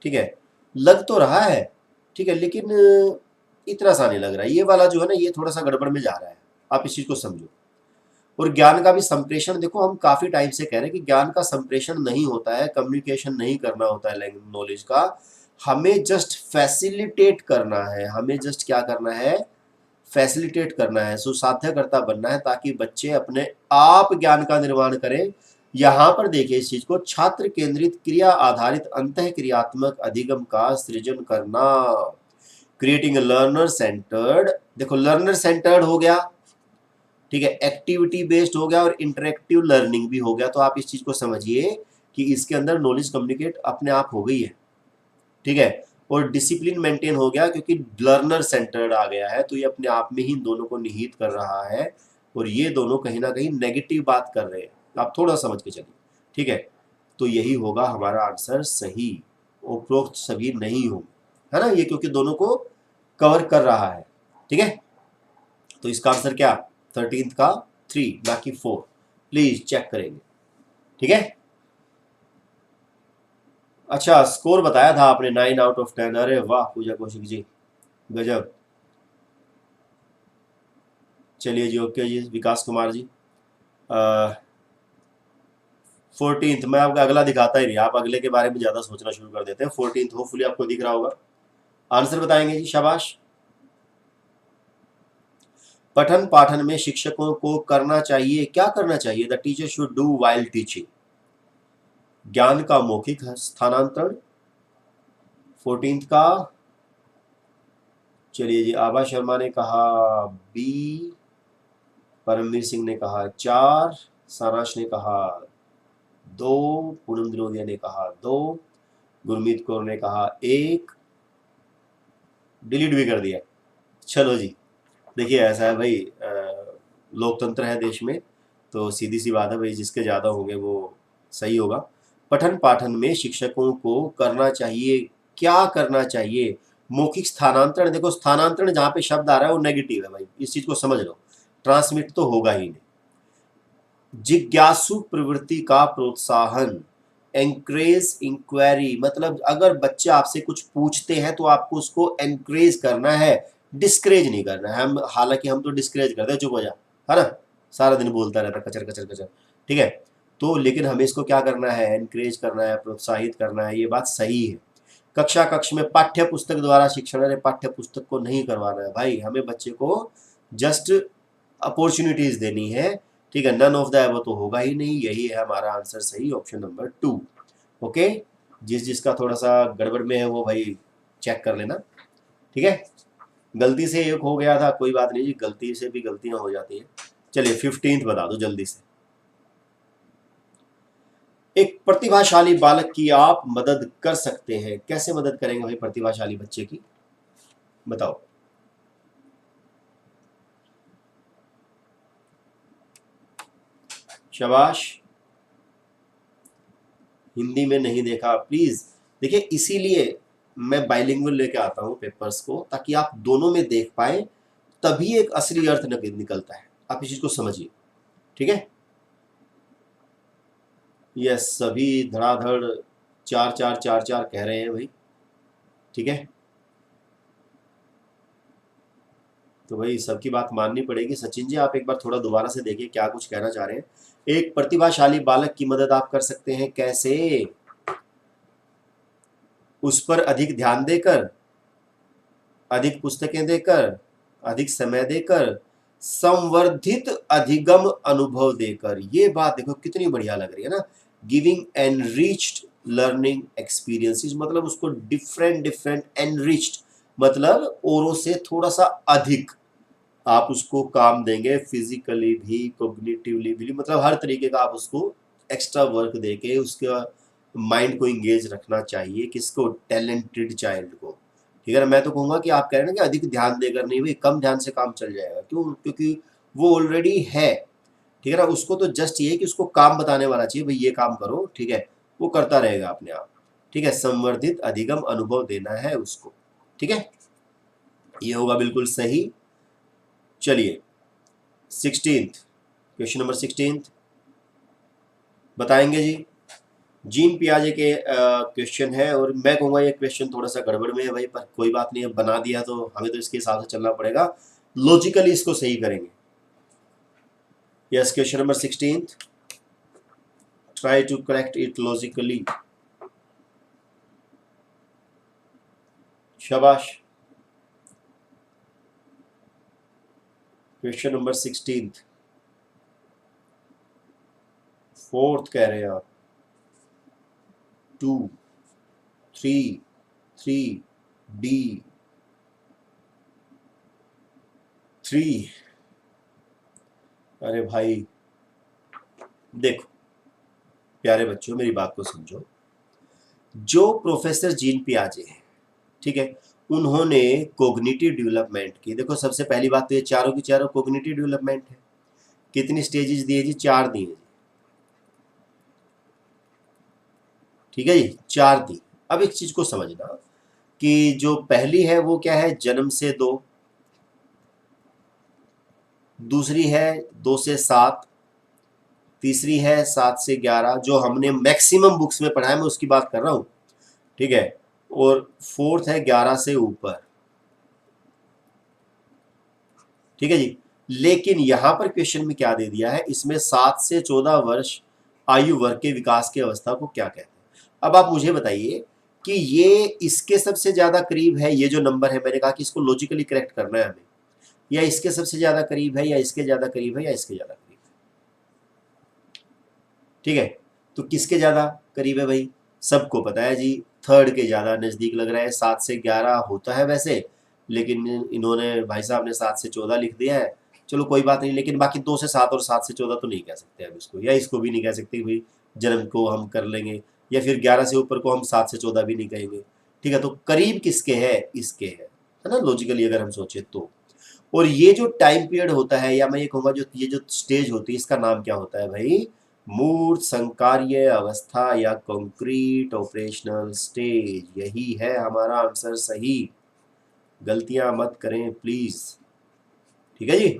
ठीक है, लग तो रहा है, ठीक है, लेकिन इतना सा नहीं लग रहा है। ये वाला जो है ना, ये थोड़ा सा गड़बड़ में जा रहा है, आप इस चीज को समझो। और ज्ञान का भी संप्रेषण, देखो हम काफी टाइम से कह रहे हैं कि ज्ञान का संप्रेषण नहीं होता है, कम्युनिकेशन नहीं करना होता है नॉलेज का, हमें जस्ट फैसिलिटेट करना है। हमें जस्ट क्या करना है? फैसिलिटेट करना है, सुसाध्यकर्ता बनना है, ताकि बच्चे अपने आप ज्ञान का निर्माण करें। यहां पर देखिए इस चीज को, छात्र केंद्रित क्रिया आधारित अंतः क्रियात्मक अधिगम का सृजन करना, क्रिएटिंग लर्नर सेंटर्ड। देखो लर्नर सेंटर्ड हो गया, ठीक है, एक्टिविटी बेस्ड हो गया, और इंटरेक्टिव लर्निंग भी हो गया। तो आप इस चीज को समझिए कि इसके अंदर नॉलेज कम्युनिकेट अपने आप हो गई है, ठीक है। और डिसिप्लिन मेंटेन हो गया, क्योंकि लर्नर सेंटर्ड आ गया है, तो ये अपने आप में ही इन दोनों को निहित कर रहा है। और ये दोनों कहीं ना कहीं नेगेटिव बात कर रहे हैं, आप थोड़ा समझ के चलिए, ठीक है। तो यही होगा हमारा आंसर सही, उपरोक्त सभी नहीं होंगे, है ना, ये क्योंकि दोनों को कवर कर रहा है, ठीक है। तो इसका आंसर क्या? 13 का 3 ना कि 4, प्लीज चेक करेंगे, ठीक है। अच्छा स्कोर बताया था आपने 9 आउट ऑफ 10, अरे वाह पूजा कौशिक जी, गजब। चलिए जी, ओके जी विकास कुमार जी। 14th मैं आपको अगला दिखाता ही नहीं, आप अगले के बारे में ज्यादा सोचना शुरू कर देते हैं। 14th होपफुली आपको दिख रहा होगा, आंसर बताएंगे जी, शाबाश। पठन पाठन में शिक्षकों को करना चाहिए, क्या करना चाहिए? The teacher should do while teaching, ज्ञान का मौखिक स्थानांतरण। 14th का, चलिए जी, आभा शर्मा ने कहा बी, परमवीर सिंह ने कहा 4, सारांश ने कहा 2, पूनम दिनोदिया ने कहा 2, गुरमीत कौर ने कहा 1, डिलीट भी कर दिया। चलो जी, देखिए ऐसा है भाई, लोकतंत्र है देश में, तो सीधी सी बात है भाई, जिसके ज़्यादा होंगे वो सही होगा। पठन पाठन में शिक्षकों को करना चाहिए, क्या करना चाहिए? मौखिक स्थानांतरण। देखो स्थानांतरण जहाँ पे शब्द आ रहा है वो नेगेटिव है भाई, इस चीज़ को समझ लो, ट्रांसमिट तो होगा ही नहीं। जिज्ञासु प्रवृत्ति का प्रोत्साहन, एंकरेज इंक्वायरी, मतलब अगर बच्चे आपसे कुछ पूछते हैं तो आपको उसको एनकरेज करना है, डिस्करेज नहीं करना है। हम हालांकि हम तो डिस्करेज करते हैं, चुप हो जा, है ना, सारा दिन बोलता रहता कचर कचर कचर, ठीक है। तो लेकिन हमें इसको क्या करना है, एनकरेज करना है, प्रोत्साहित करना है, ये बात सही है। कक्षा कक्ष में पाठ्य पुस्तक द्वारा शिक्षण, अरे पाठ्य पुस्तक को नहीं करवाना है भाई, हमें बच्चे को जस्ट अपॉर्चुनिटीज देनी है, ठीक है। नन ऑफ द एबव तो होगा ही नहीं, यही है हमारा आंसर सही, ऑप्शन नंबर 2। ओके, जिसका थोड़ा सा गड़बड़ में है वो भाई चेक कर लेना, ठीक है। गलती से एक हो गया था, कोई बात नहीं जी, गलती से भी गलतियां हो जाती हैं। चलिए 15th बता दो जल्दी से। एक प्रतिभाशाली बालक की आप मदद कर सकते हैं, कैसे मदद करेंगे भाई प्रतिभाशाली बच्चे की, बताओ। शाबाश, हिंदी में नहीं देखा प्लीज। देखिए इसीलिए मैं बाइलिंगुअल लेके आता हूं पेपर्स को, ताकि आप दोनों में देख पाए, तभी एक असली अर्थ निकलता है। आप इस चीज को समझिए, ठीक है। यस, सभी धड़ाधड़ 4 4 4 4 कह रहे हैं भाई, ठीक है। तो भाई सबकी बात माननी पड़ेगी। सचिन जी आप एक बार थोड़ा दोबारा से देखिए क्या कुछ कहना चाह रहे हैं। एक प्रतिभाशाली बालक की मदद आप कर सकते हैं, कैसे? उस पर अधिक ध्यान देकर, अधिक पुस्तकें देकर, अधिक समय देकर, संवर्धित अधिगम अनुभव देकर। ये बात देखो कितनी बढ़िया लग रही है ना, गिविंग एनरिच्ड लर्निंग एक्सपीरियंसेस, मतलब उसको डिफरेंट डिफरेंट, एनरिच्ड मतलब औरों से थोड़ा सा अधिक आप उसको काम देंगे, फिजिकली भी, कोग्निटिवली भी, मतलब हर तरीके का आप उसको एक्स्ट्रा वर्क देके उसका माइंड को इंगेज रखना चाहिए। किसको? टैलेंटेड चाइल्ड को, ठीक है ना। मैं तो कहूँगा कि आप कह रहे हैं ना कि अधिक ध्यान देकर नहीं, भाई कम ध्यान से काम चल जाएगा। क्यों? क्योंकि वो ऑलरेडी है, ठीक है ना। उसको तो जस्ट ये है कि उसको काम बताने वाला चाहिए, भाई ये काम करो, ठीक है, वो करता रहेगा अपने आप, ठीक है। संवर्धित अधिगम अनुभव देना है उसको, ठीक है, ये होगा बिल्कुल सही। चलिए 16th क्वेश्चन नंबर 16 बताएंगे जी। जीन पियाजे के क्वेश्चन है, और मैं कहूँगा ये क्वेश्चन थोड़ा सा गड़बड़ में है भाई, पर कोई बात नहीं है, बना दिया तो हमें तो इसके हिसाब से चलना पड़ेगा, लॉजिकली इसको सही करेंगे। Yes, question number 16, try to correct it logically. शाबाश। क्वेश्चन नंबर 16 4th कह रहे हैं आप। 2 3 3 डी 3। अरे भाई देखो प्यारे बच्चों, मेरी बात को समझो। जो प्रोफेसर जीन पियाजे हैं, ठीक है, उन्होंने कोग्निटिव डेवलपमेंट की, देखो सबसे पहली बात तो ये चारों की चारों कोग्निटिव डेवलपमेंट है। कितनी स्टेजेस दिए जी? 4 दिए जी, ठीक है जी, 4 दी। अब एक चीज को समझना कि जो पहली है वो क्या है, जन्म से 2, दूसरी है 2 से 7, तीसरी है 7 से 11, जो हमने मैक्सिमम बुक्स में पढ़ा है, मैं उसकी बात कर रहा हूं, ठीक है, और 4th है 11 से ऊपर, ठीक है जी। लेकिन यहां पर क्वेश्चन में क्या दे दिया है, इसमें 7 से 14 वर्ष आयु वर्ग के विकास की अवस्था को क्या कहते हैं। अब आप मुझे बताइए कि ये इसके सबसे ज्यादा करीब है, ये जो नंबर है, मैंने कहा कि इसको लॉजिकली करेक्ट करना है हमें, या इसके सबसे ज्यादा करीब है, या इसके ज्यादा करीब है, या इसके ज्यादा करीब है, ठीक है। तो किसके ज्यादा करीब है भाई? सबको पता है जी, 3rd के ज्यादा नजदीक लग रहा है। 7 से 11 होता है वैसे, लेकिन इन्होंने भाई साहब ने 7 से 14 लिख दिया है, चलो कोई बात नहीं। लेकिन बाकी 2 से 7 और 7 से 14 तो नहीं कह सकते अब इसको, या इसको भी नहीं कह सकते कि भाई जन्म को हम कर लेंगे, या फिर 11 से ऊपर को हम 7 से 14 भी नहीं कहेंगे, ठीक है। तो करीब किसके है? इसके है ना, लॉजिकली अगर हम सोचे तो। और ये जो टाइम पीरियड होता है, या मैं ये कहूँगा जो ये जो स्टेज होती है, इसका नाम क्या होता है भाई? मूर्त संकार्य अवस्था, या कॉन्क्रीट ऑपरेशनल स्टेज। यही है हमारा आंसर सही, गलतियां मत करें प्लीज, ठीक है जी।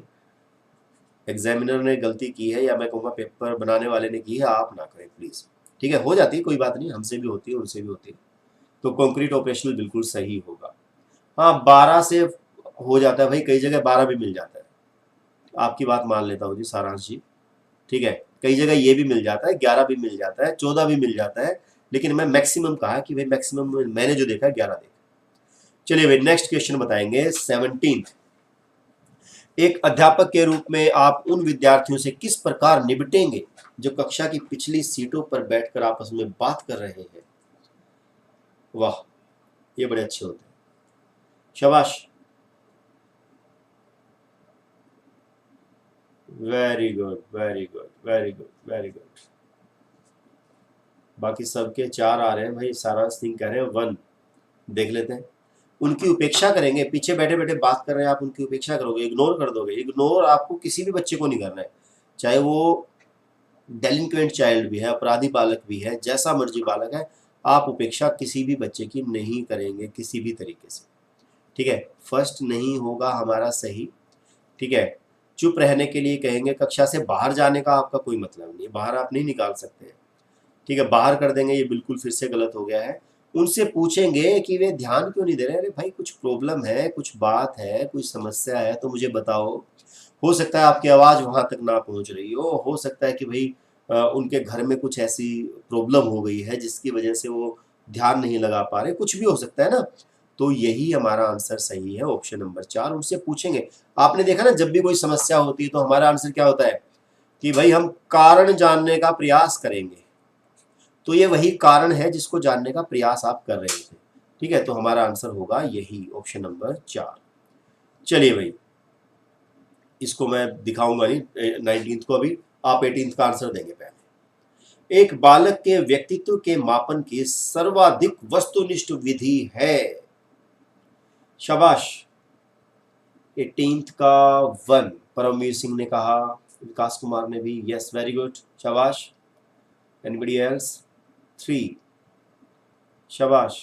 एग्जामिनर ने गलती की है, या मैं कहूँगा पेपर बनाने वाले ने की है, आप ना करें प्लीज, ठीक है। हो जाती है, कोई बात नहीं, हमसे भी होती है, उनसे भी होती है। तो कॉन्क्रीट ऑपरेशनल बिल्कुल सही होगा। हाँ 12 से हो जाता है भाई, कई जगह 12 भी मिल जाता है। आपकी बात मान लेता हूँ जी सारांश जी, ठीक है। कई जगह ये भी मिल जाता है, 11 भी मिल जाता है, 14 भी मिल जाता है, लेकिन मैं मैक्सिमम कहा कि भाई मैक्सिमम मैंने जो देखा है 11 देखा। चलिए भाई नेक्स्ट क्वेश्चन बताएंगे 17। एक अध्यापक के रूप में आप उन विद्यार्थियों से किस प्रकार निपटेंगे जो कक्षा की पिछली सीटों पर बैठकर आपस में बात कर रहे हैं? वाह, ये बड़े अच्छे होते हैं, शाबाश, very good very good very good very good. बाकी सबके 4 आ रहे हैं भाई, सारांश सिंह कह रहे हैं 1। देख लेते हैं। उनकी उपेक्षा करेंगे, पीछे बैठे बैठे बात कर रहे हैं आप, उनकी उपेक्षा करोगे, इग्नोर कर दोगे। इग्नोर आपको किसी भी बच्चे को नहीं करना है, चाहे वो डेलिंक्वेंट चाइल्ड भी है, अपराधी बालक भी है, जैसा मर्जी बालक है, आप उपेक्षा किसी भी बच्चे की नहीं करेंगे किसी भी तरीके से। ठीक है, फर्स्ट नहीं होगा हमारा सही। ठीक है, चुप रहने के लिए कहेंगे, कक्षा से बाहर जाने का आपका कोई मतलब नहीं है, बाहर आप नहीं निकाल सकते हैं। ठीक है, बाहर कर देंगे, ये बिल्कुल फिर से गलत हो गया है। उनसे पूछेंगे कि वे ध्यान क्यों नहीं दे रहे, अरे भाई कुछ प्रॉब्लम है, कुछ बात है, कुछ समस्या है तो मुझे बताओ। हो सकता है आपकी आवाज़ वहाँ तक ना पहुँच रही हो सकता है कि भाई उनके घर में कुछ ऐसी प्रॉब्लम हो गई है जिसकी वजह से वो ध्यान नहीं लगा पा रहे, कुछ भी हो सकता है ना। तो यही हमारा आंसर सही है, ऑप्शन नंबर 4। उनसे पूछेंगे। आपने देखा ना, जब भी कोई समस्या होती है तो हमारा आंसर क्या होता है कि भाई हम कारण जानने का प्रयास करेंगे। तो ये वही कारण है जिसको जानने का प्रयास आप कर रहे थे। ठीक है, तो हमारा आंसर होगा यही, ऑप्शन नंबर 4। चलिए भाई, इसको मैं दिखाऊंगा नहीं 19th को, अभी आप 18th का आंसर देंगे पहले। एक बालक के व्यक्तित्व के मापन की सर्वाधिक वस्तुनिष्ठ विधि है। शाबाश, 18th का 1 परमवीर सिंह ने कहा, विकास कुमार ने भी, यस वेरी गुड, शाबाश। Anybody else? 3, शाबाश,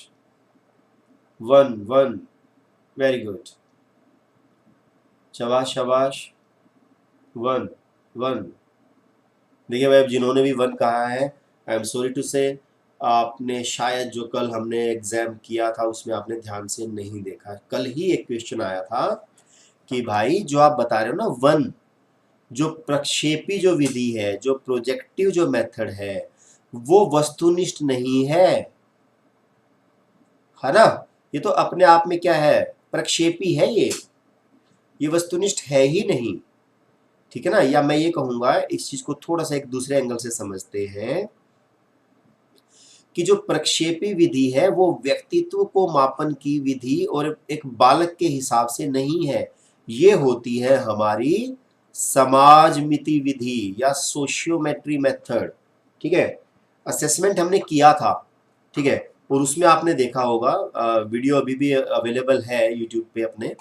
1 1, वेरी गुड, शाबाश शाबाश, 1 1। देखिए भाई, अब जिन्होंने भी 1 कहा है, आई एम सॉरी टू से, आपने शायद जो कल हमने एग्जाम किया था उसमें आपने ध्यान से नहीं देखा। कल ही एक क्वेश्चन आया था कि भाई जो आप बता रहे हो ना 1, जो प्रक्षेपी जो विधि है, जो प्रोजेक्टिव जो मेथड है, वो वस्तुनिष्ठ नहीं है ना। ये तो अपने आप में क्या है, प्रक्षेपी है, ये वस्तुनिष्ठ है ही नहीं। ठीक है ना, या मैं ये कहूंगा, इस चीज को थोड़ा सा एक दूसरे एंगल से समझते हैं कि जो प्रक्षेपी विधि है वो व्यक्तित्व को मापन की विधि और एक बालक के हिसाब से नहीं है, ये होती है हमारी समाजमिति विधि या सोशियोमेट्री मेथड। ठीक है, असेसमेंट हमने किया था। ठीक है, और उसमें आपने देखा होगा, वीडियो अभी भी अवेलेबल है यूट्यूब पे अपने।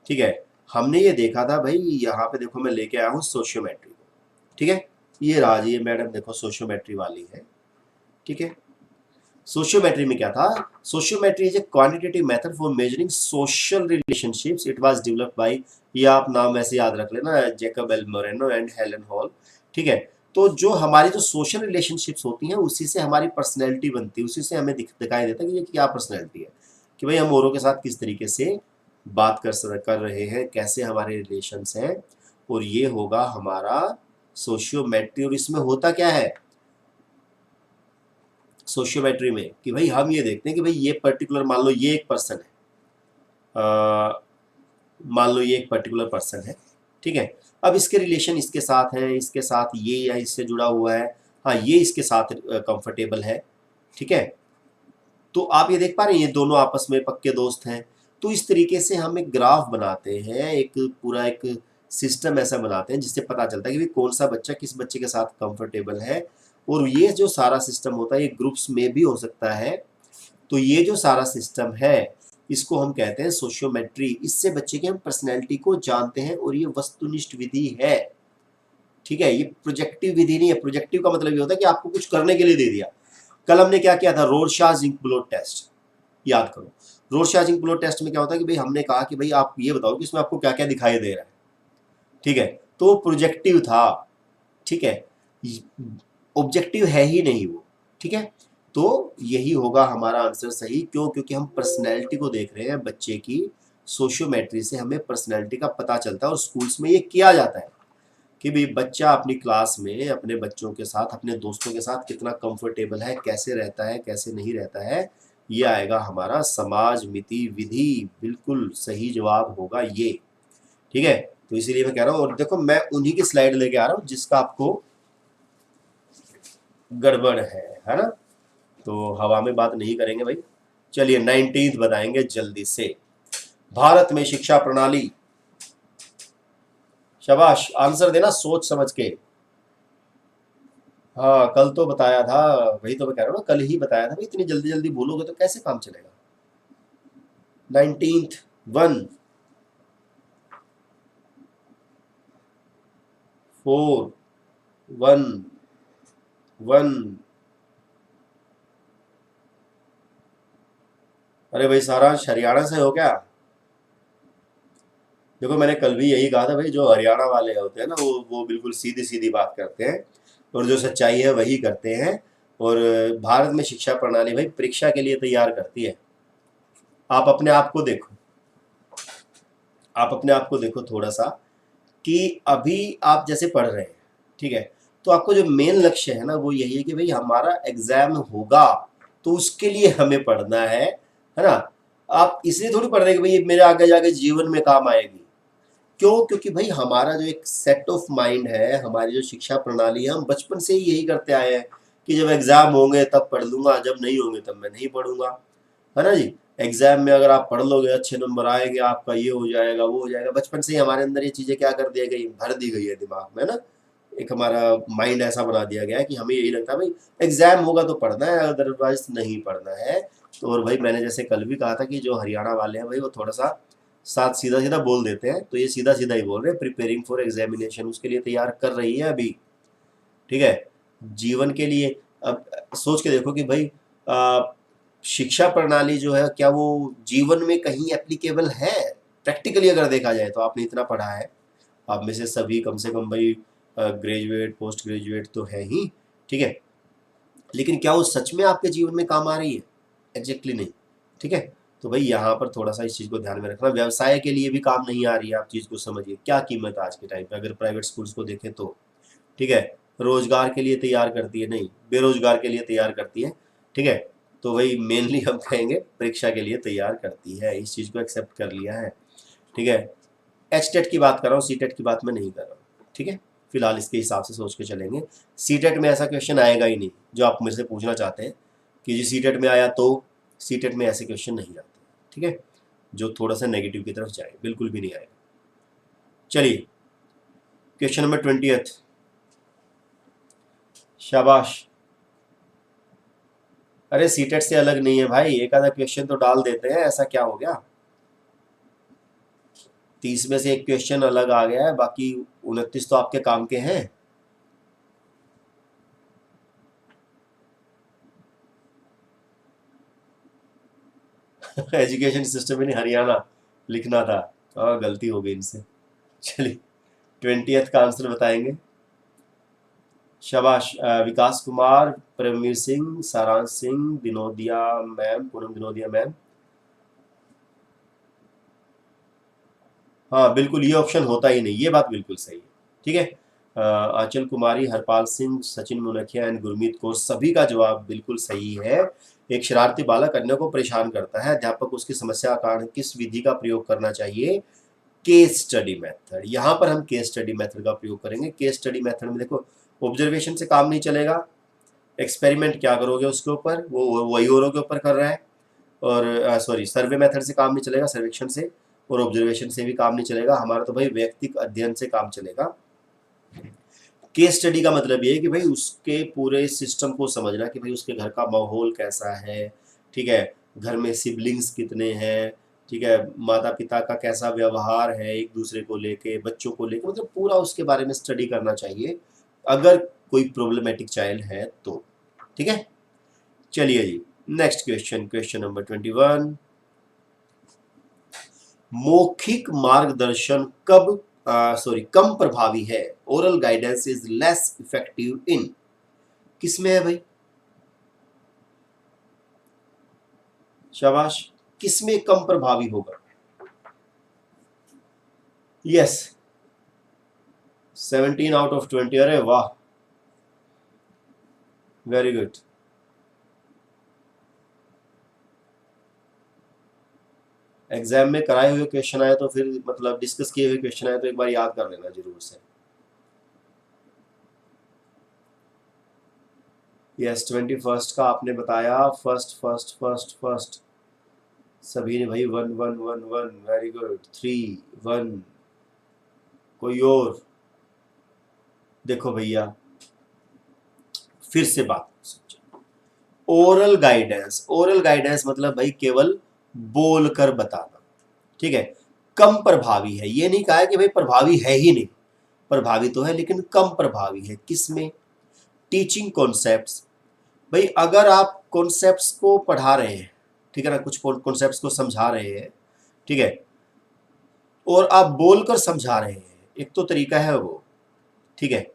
ठीक है, हमने ये देखा था भाई, यहाँ पे देखो मैं लेके आया हूँ सोशियोमेट्री को। ठीक है, ये रहा जी, ये मैडम देखो सोशियोमेट्री वाली है। ठीक है, सोशियोमेट्री में क्या था, sociometry is a quantitative method for measuring social relationships. It was developed by, ये आप नाम ऐसे याद रख लेना, Jacob L Moreno and Helen hall. ठीक है, तो जो हमारी जो सोशल रिलेशनशिप्स होती हैं उसी से हमारी पर्सनैलिटी बनती है, उसी से हमें दिखाई देता है कि ये क्या पर्सनैलिटी है, कि भाई हम औरों के साथ किस तरीके से बात कर रहे हैं, कैसे हमारे रिलेशंस हैं, और ये होगा हमारा सोशियोमेट्री। और इसमें होता क्या है सोशियोमेट्री में कि भाई हम ये देखते हैं कि भाई ये पर्टिकुलर, मान लो ये एक पर्सन है, मान लो ये एक पर्टिकुलर पर्सन है। ठीक है, अब इसके रिलेशन इसके साथ हैं, इसके साथ ये या इससे जुड़ा हुआ है, हाँ ये इसके साथ कंफर्टेबल है। ठीक है, तो आप ये देख पा रहे हैं ये दोनों आपस में पक्के दोस्त हैं। तो इस तरीके से हम एक ग्राफ बनाते हैं, एक पूरा एक सिस्टम ऐसा बनाते हैं जिससे पता चलता है कि कौन सा बच्चा किस बच्चे के साथ कंफर्टेबल है। और ये जो सारा सिस्टम होता है ये ग्रुप्स में भी हो सकता है। तो ये जो सारा सिस्टम है इसको हम कहते हैं सोशियोमेट्री। इससे बच्चे की हम पर्सनैलिटी को जानते हैं और ये वस्तुनिष्ठ विधि है। ठीक है, ये प्रोजेक्टिव विधि नहीं है। प्रोजेक्टिव का मतलब ये होता है कि आपको कुछ करने के लिए दे दिया। कल हमने क्या किया था, रोरशाह-ज़िंक-ब्लोट टेस्ट, याद करो। रोरशाह-ज़िंक-ब्लोट टेस्ट में क्या होता है कि भाई हमने कहा कि भाई आप ये बताओ कि इसमें आपको क्या क्या दिखाई दे रहा है। ठीक है, तो प्रोजेक्टिव था। ठीक है, ऑब्जेक्टिव है ही नहीं वो। ठीक है, तो यही होगा हमारा आंसर सही। क्यों? क्योंकि हम पर्सनैलिटी को देख रहे हैं बच्चे की। सोशियोमेट्री से हमें पर्सनैलिटी का पता चलता है और स्कूल्स में ये किया जाता है कि भाई बच्चा अपनी क्लास में अपने बच्चों के साथ, अपने दोस्तों के साथ कितना कंफर्टेबल है, कैसे रहता है, कैसे नहीं रहता है, ये आएगा हमारा समाज मिति विधि। बिल्कुल सही जवाब होगा ये। ठीक है, तो इसीलिए मैं कह रहा हूं, और देखो मैं उन्हीं की स्लाइड लेके आ रहा हूं जिसका आपको गड़बड़ है ना। तो हवा में बात नहीं करेंगे भाई। चलिए 19th बताएंगे जल्दी से। भारत में शिक्षा प्रणाली, शाबाश, आंसर देना सोच समझ के। हाँ कल तो बताया था, वही तो मैं कह रहा हूँ ना, कल ही बताया था भाई, इतनी जल्दी जल्दी भूलोगे तो कैसे काम चलेगा। 19th 1 4 1 1। अरे भाई सारांश हरियाणा से हो क्या? देखो मैंने कल भी यही कहा था भाई, जो हरियाणा वाले होते हैं ना, वो बिल्कुल सीधी सीधी बात करते हैं और जो सच्चाई है वही करते हैं। और भारत में शिक्षा प्रणाली भाई परीक्षा के लिए तैयार करती है। आप अपने आप को देखो, आप अपने आप को देखो थोड़ा सा, कि अभी आप जैसे पढ़ रहे हैं, ठीक है, तो आपको जो मेन लक्ष्य है ना वो यही है कि भाई हमारा एग्जाम होगा, तो उसके लिए हमें पढ़ना है ना। आप इसलिए थोड़ी पढ़ रहे हैं कि भाई ये मेरे आगे जाके जीवन में काम आएगी। क्यों? क्योंकि भाई हमारा जो एक सेट ऑफ माइंड है, हमारी जो शिक्षा प्रणाली है, हम बचपन से ही यही करते आए हैं कि जब एग्जाम होंगे तब पढ़ लूंगा, जब नहीं होंगे तब मैं नहीं पढ़ूंगा, है ना जी। एग्जाम में अगर आप पढ़ लोगे, अच्छे नंबर आएंगे, आपका ये हो जाएगा, वो हो जाएगा। बचपन से ही हमारे अंदर ये चीजें क्या कर दिया गई, भर दी गई है दिमाग में ना। एक हमारा माइंड ऐसा बना दिया गया है कि हमें यही लगता है भाई एग्जाम होगा तो पढ़ना है, अदरवाइज नहीं पढ़ना है। तो और भाई मैंने जैसे कल भी कहा था कि जो हरियाणा वाले हैं भाई वो थोड़ा सा साथ सीधा सीधा बोल देते हैं, तो ये सीधा सीधा ही बोल रहे हैं, प्रिपेयरिंग फॉर एग्जामिनेशन, उसके लिए तैयार कर रही है अभी। ठीक है, जीवन के लिए। अब सोच के देखो कि भाई शिक्षा प्रणाली जो है क्या वो जीवन में कहीं एप्लीकेबल है? प्रैक्टिकली अगर देखा जाए तो आपने इतना पढ़ा है, आप में से सभी कम से कम भाई ग्रेजुएट पोस्ट ग्रेजुएट तो है ही, ठीक है, लेकिन क्या वो सच में आपके जीवन में काम आ रही है? एग्जैक्टली नहीं। ठीक है, तो भाई यहाँ पर थोड़ा सा इस चीज़ को ध्यान में रखना। व्यवसाय के लिए भी काम नहीं आ रही है, आप चीज़ को समझिए क्या कीमत है आज के टाइम पे अगर प्राइवेट स्कूल्स को देखें तो। ठीक है, रोजगार के लिए तैयार करती है नहीं, बेरोजगार के लिए तैयार करती है। ठीक है, तो वही मेनली हम कहेंगे परीक्षा के लिए तैयार करती है, इस चीज़ को एक्सेप्ट कर लिया है। ठीक है, एच टेट की बात कर रहा हूँ, सी टेट की बात मैं नहीं कर रहा हूँ। ठीक है, फिलहाल इसके हिसाब से सोच के चलेंगे। सी टेट में ऐसा क्वेश्चन आएगा ही नहीं जो आप मुझसे पूछना चाहते हैं कि जी सी टेट में आया, तो सी टेट में ऐसे क्वेश्चन नहीं आते। ठीक है, जो थोड़ा सा नेगेटिव की तरफ जाए, बिल्कुल भी नहीं आएगा। चलिए क्वेश्चन नंबर 20th, शाबाश। अरे सीटेट से अलग नहीं है भाई, एक आधा क्वेश्चन तो डाल देते हैं, ऐसा क्या हो गया। 30 में से एक क्वेश्चन अलग आ गया है, बाकी 29 तो आपके काम के हैं। एजुकेशन सिस्टम में नहीं, हरियाणा लिखना था। हाँ गलती हो गई इनसे। चलिए 20th का आंसर बताएंगे। शाबाश, विकास कुमार, परमवीर सिंह, सारांश सिंह, विनोदिया मैम, पूनम विनोदिया मैम। हाँ बिल्कुल, ये ऑप्शन होता ही नहीं, ये बात बिल्कुल सही है। ठीक है, आंचल कुमारी, हरपाल सिंह, सचिन मुनखिया एंड गुरमीत कौर, सभी का जवाब बिल्कुल सही है। एक शरारती बालक अन्य को परेशान करता है, अध्यापक उसकी समस्या का कारण किस विधि का प्रयोग करना चाहिए? Case study method. यहाँ पर हम केस स्टडी मेथड का प्रयोग करेंगे। केस स्टडी मेथड में देखो, ऑब्जर्वेशन से काम नहीं चलेगा, एक्सपेरिमेंट क्या करोगे उसके ऊपर, वो वही औरों के ऊपर कर रहा है। और सॉरी, सर्वे मेथड से काम नहीं चलेगा, सर्वेक्षण से और ऑब्जर्वेशन से भी काम नहीं चलेगा, हमारा तो भाई वैयक्तिक अध्ययन से काम चलेगा। केस स्टडी का मतलब ये है कि भाई उसके पूरे सिस्टम को समझना कि भाई उसके घर का माहौल कैसा है, ठीक है, घर में सिबलिंग्स कितने हैं, ठीक है, माता पिता का कैसा व्यवहार है एक दूसरे को लेके, बच्चों को लेके, मतलब पूरा उसके बारे में स्टडी करना चाहिए अगर कोई प्रॉब्लमेटिक चाइल्ड है तो। ठीक है, चलिए जी नेक्स्ट क्वेश्चन, क्वेश्चन नंबर 21। मौखिक मार्गदर्शन कम प्रभावी है, oral guidance is less effective in, किसमें है भाई? शाबाश, किसमें कम प्रभावी होगा? यस, 17 आउट ऑफ 20, अरे वाह, वेरी गुड। एग्जाम में कराए हुए क्वेश्चन आए तो फिर मतलब डिस्कस किए हुए क्वेश्चन आए तो एक बार याद कर लेना जरूर से। यस 21 का आपने बताया, फर्स्ट फर्स्ट फर्स्ट फर्स्ट सभी ने भाई 1 1 1 1, वेरी गुड। 3 1, कोई और? देखो भैया फिर से बात समझो, ओरल गाइडेंस, ओरल गाइडेंस मतलब भाई केवल बोलकर बताना, ठीक है। कम प्रभावी है, ये नहीं कहा है कि भाई प्रभावी है ही नहीं, प्रभावी तो है लेकिन कम प्रभावी है। किसमें? Teaching concepts. भाई अगर आप कॉन्सेप्ट्स को पढ़ा रहे हैं, ठीक है ना, कुछ कॉन्सेप्ट्स को समझा रहे हैं, ठीक है, और आप बोलकर समझा रहे हैं, एक तो तरीका है वो, ठीक है।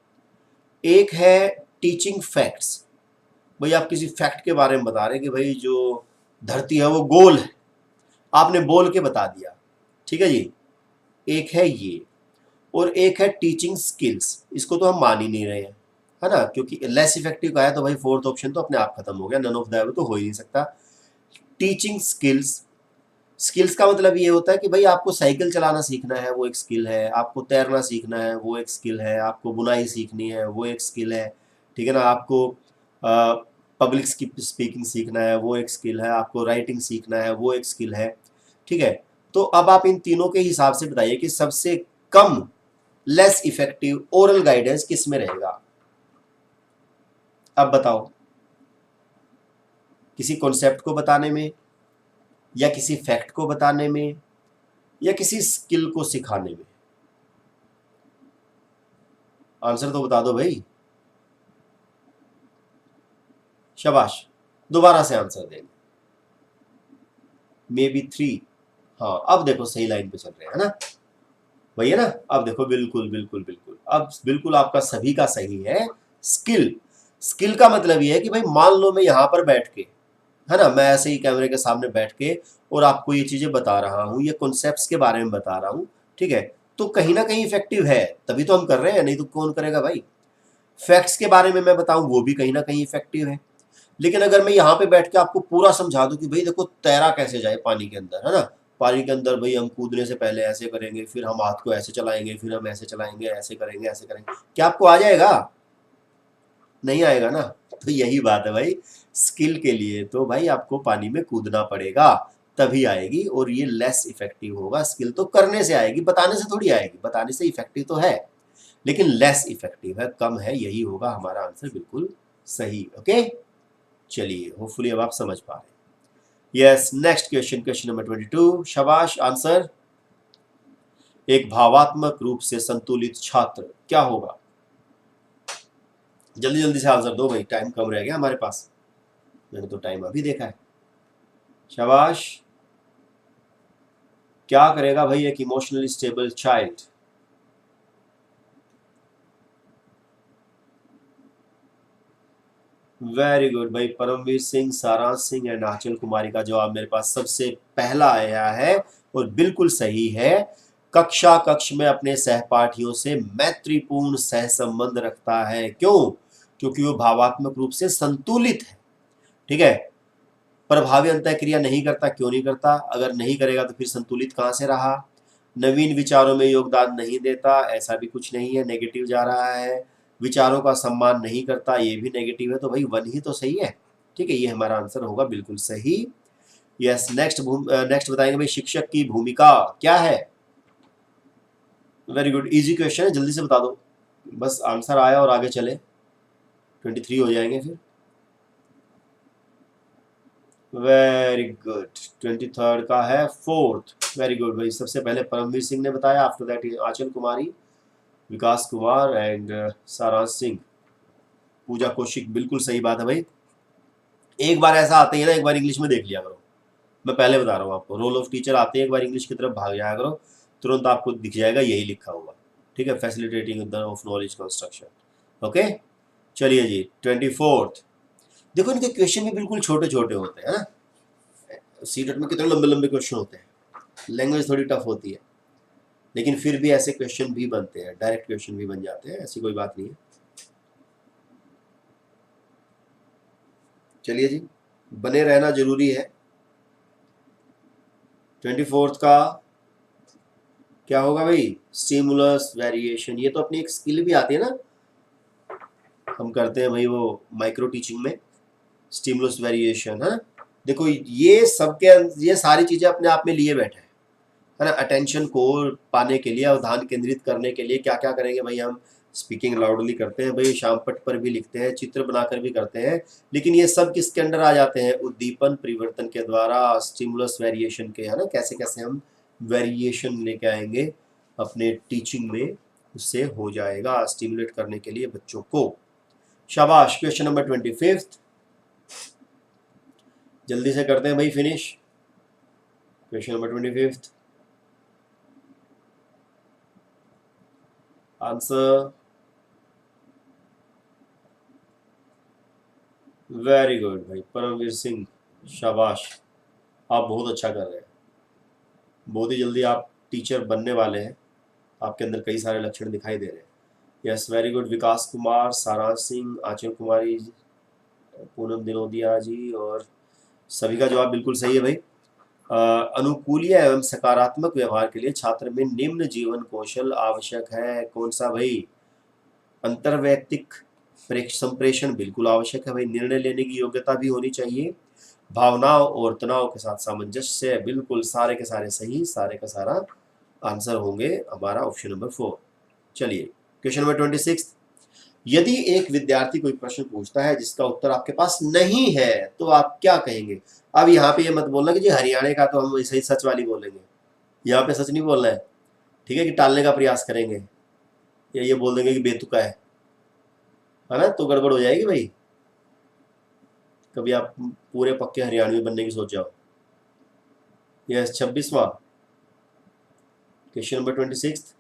एक है टीचिंग फैक्ट्स, भाई आप किसी फैक्ट के बारे में बता रहे हैं कि भाई जो धरती है वो गोल है, आपने बोल के बता दिया, ठीक है जी, एक है ये। और एक है टीचिंग स्किल्स, इसको तो हम मान ही नहीं रहे हैं, है ना, क्योंकि लेस इफेक्टिव का है तो भाई फोर्थ ऑप्शन तो अपने आप खत्म हो गया, नन ऑफ द अबव तो हो ही नहीं सकता। टीचिंग स्किल्स, स्किल्स का मतलब ये होता है कि भाई आपको साइकिल चलाना सीखना है, वो एक स्किल है, आपको तैरना सीखना है, वो एक स्किल है, आपको बुनाई सीखनी है, वो एक स्किल है, ठीक है ना, आपको पब्लिक स्पीकिंग सीखना है, वो एक स्किल है, आपको राइटिंग सीखना है, वो एक स्किल है, ठीक है। तो अब आप इन तीनों के हिसाब से बताइए कि सबसे कम लेस इफेक्टिव ओरल गाइडेंस किस में रहेगा? अब बताओ, किसी कॉन्सेप्ट को बताने में, या किसी फैक्ट को बताने में, या किसी स्किल को सिखाने में? आंसर तो बता दो भाई, शाबाश, दोबारा से आंसर देंगे। मे बी 3, हाँ अब देखो सही लाइन पे चल रहे हैं, है ना भैया ना, अब देखो बिल्कुल बिल्कुल बिल्कुल, अब बिल्कुल आपका सभी का सही है। स्किल, स्किल का मतलब ये है कि भाई मान लो मैं यहाँ पर बैठ के, है ना, मैं ऐसे ही कैमरे के सामने बैठ के और आपको ये चीजें बता रहा हूँ, ये कॉन्सेप्ट्स के बारे में बता रहा हूँ, ठीक है, तो कहीं ना कहीं इफेक्टिव है, तभी तो हम कर रहे हैं, नहीं तो कौन करेगा भाई। फैक्ट्स के बारे में मैं बताऊं, वो भी कहीं ना कहीं इफेक्टिव है। लेकिन अगर मैं यहाँ पे बैठ के आपको पूरा समझा दूं कि भाई देखो तैरा कैसे जाए पानी के अंदर, है ना, पानी के अंदर भाई हम कूदने से पहले ऐसे करेंगे, फिर हम हाथ को ऐसे चलाएंगे, फिर हम ऐसे चलाएंगे, ऐसे करेंगे, ऐसे करेंगे, क्या आपको आ जाएगा? नहीं आएगा ना। तो यही बात है भाई, स्किल के लिए तो भाई आपको पानी में कूदना पड़ेगा, तभी आएगी, और ये लेस इफेक्टिव होगा। स्किल तो करने से आएगी, बताने से थोड़ी आएगी, बताने से इफेक्टिव तो है लेकिन लेस इफेक्टिव है, कम है, यही होगा हमारा आंसर, बिल्कुल सही। ओके चलिए, होपफुली अब आप समझ पा रहे हैं। Yes next question, question number 22, शाबाश, आंसर। एक भावात्मक रूप से संतुलित छात्र क्या होगा? जल्दी जल्दी से आंसर दो भाई, टाइम कम रह गया हमारे पास, मैंने तो टाइम अभी देखा है। शाबाश, क्या करेगा भाई एक emotionally stable child? Very good भाई, परमवीर सिंह, सारांश सिंह एंड आंचल कुमारी का जवाब मेरे पास सबसे पहला आया है और बिल्कुल सही है। कक्षा कक्ष में अपने सहपाठियों से मैत्रीपूर्ण सहसंबंध रखता है, क्यों? क्योंकि वो भावात्मक रूप से संतुलित है, ठीक है। प्रभावी अंतःक्रिया नहीं करता, क्यों नहीं करता? अगर नहीं करेगा तो फिर संतुलित कहां से रहा? नवीन विचारों में योगदान नहीं देता, ऐसा भी कुछ नहीं है, नेगेटिव जा रहा है। विचारों का सम्मान नहीं करता, ये भी नेगेटिव है, तो भाई 1 ही तो सही है, ठीक है, ये हमारा आंसर होगा बिल्कुल सही। यस नेक्स्ट, नेक्स्ट बताएंगे भाई, शिक्षक की भूमिका क्या है? वेरी गुड, इजी क्वेश्चन है, जल्दी से बता दो, बस आंसर आया और आगे चले, 23 हो जाएंगे फिर। वेरी गुड, 23rd का है फोर्थ, वेरी गुड भाई, सबसे पहले परमवीर सिंह ने बताया, after that Aanchal Kumari, Vikas Kumar and Saransh Singh, पूजा कौशिक, बिल्कुल सही बात है भाई। एक बार ऐसा आते ही ना, एक बार इंग्लिश में देख लिया करो, मैं पहले बता रहा हूँ आपको, रोल ऑफ टीचर आते हैं एक बार इंग्लिश की तरफ भाग जाया करो, तुरंत आपको दिख जाएगा यही लिखा हुआ, ठीक है, facilitating the of knowledge construction. Okay चलिए जी, 24th, देखो इनके क्वेश्चन भी बिल्कुल छोटे छोटे होते हैं ना, सीटेट में कितने लंबे लंबे क्वेश्चन होते हैं, लैंग्वेज थोड़ी टफ होती है, लेकिन फिर भी ऐसे क्वेश्चन भी बनते हैं, डायरेक्ट क्वेश्चन भी बन जाते हैं, ऐसी कोई बात नहीं है। चलिए जी, बने रहना जरूरी है। 24th का क्या होगा भाई? Stimulus variation. ये तो अपनी एक स्किल भी आती है ना, हम करते हैं भाई वो माइक्रो टीचिंग में, स्टिमुलस वेरिएशन है। देखो ये सबके ये सारी चीजें अपने आप में लिए बैठे हैं, है ना। अटेंशन को पाने के लिए और ध्यान केंद्रित करने के लिए क्या क्या करेंगे भाई? हम स्पीकिंग लाउडली करते हैं भाई, शामपट पर भी लिखते हैं, चित्र बनाकर भी करते हैं, लेकिन ये सब किसके अंडर आ जाते हैं? उद्दीपन परिवर्तन के द्वारा, स्टिमुलस वेरिएशन के, है ना। कैसे कैसे हम वेरिएशन लेके आएंगे अपने टीचिंग में, उससे हो जाएगा स्टिमुलेट करने के लिए बच्चों को। शाबाश। क्वेश्चन नंबर 25, जल्दी से करते हैं भाई finish. Question number 25, answer. Very good भाई परमवीर सिंह, शाबाश, आप बहुत अच्छा कर रहे हैं। बहुत ही जल्दी आप टीचर बनने वाले हैं, आपके अंदर कई सारे लक्षण दिखाई दे रहे हैं। Yes, very good. Vikas Kumar, Saransh Singh, आंचल कुमारी, पूनम दिनोदिया जी, और सभी का जवाब बिल्कुल सही है भाई। अनुकूलीय एवं सकारात्मक व्यवहार के लिए छात्र में निम्न जीवन कौशल आवश्यक है। कौन सा भाई? अंतर्वैयक्तिक संप्रेषण बिल्कुल आवश्यक है भाई। निर्णय लेने की योग्यता भी होनी चाहिए। भावनाओं और तनाव के साथ सामंजस्य, बिल्कुल सारे के सारे सही, सारे का सारा आंसर होंगे हमारा ऑप्शन नंबर 4। चलिए क्वेश्चन नंबर 26, यदि एक विद्यार्थी कोई प्रश्न पूछता है जिसका उत्तर आपके पास नहीं है तो आप क्या कहेंगे? अब यहाँ पे ये मत बोलना कि जी हरियाणा का, तो हम सही सच वाली बोलेंगे। यहाँ पे सच नहीं बोलना है, ठीक है, कि टालने का प्रयास करेंगे, या ये बोल देंगे कि बेतुका है ना, तो गड़बड़ हो जाएगी भाई। कभी आप पूरे पक्के हरियाणवी बनने की सोच जाओ। यस, 26वां question number 26,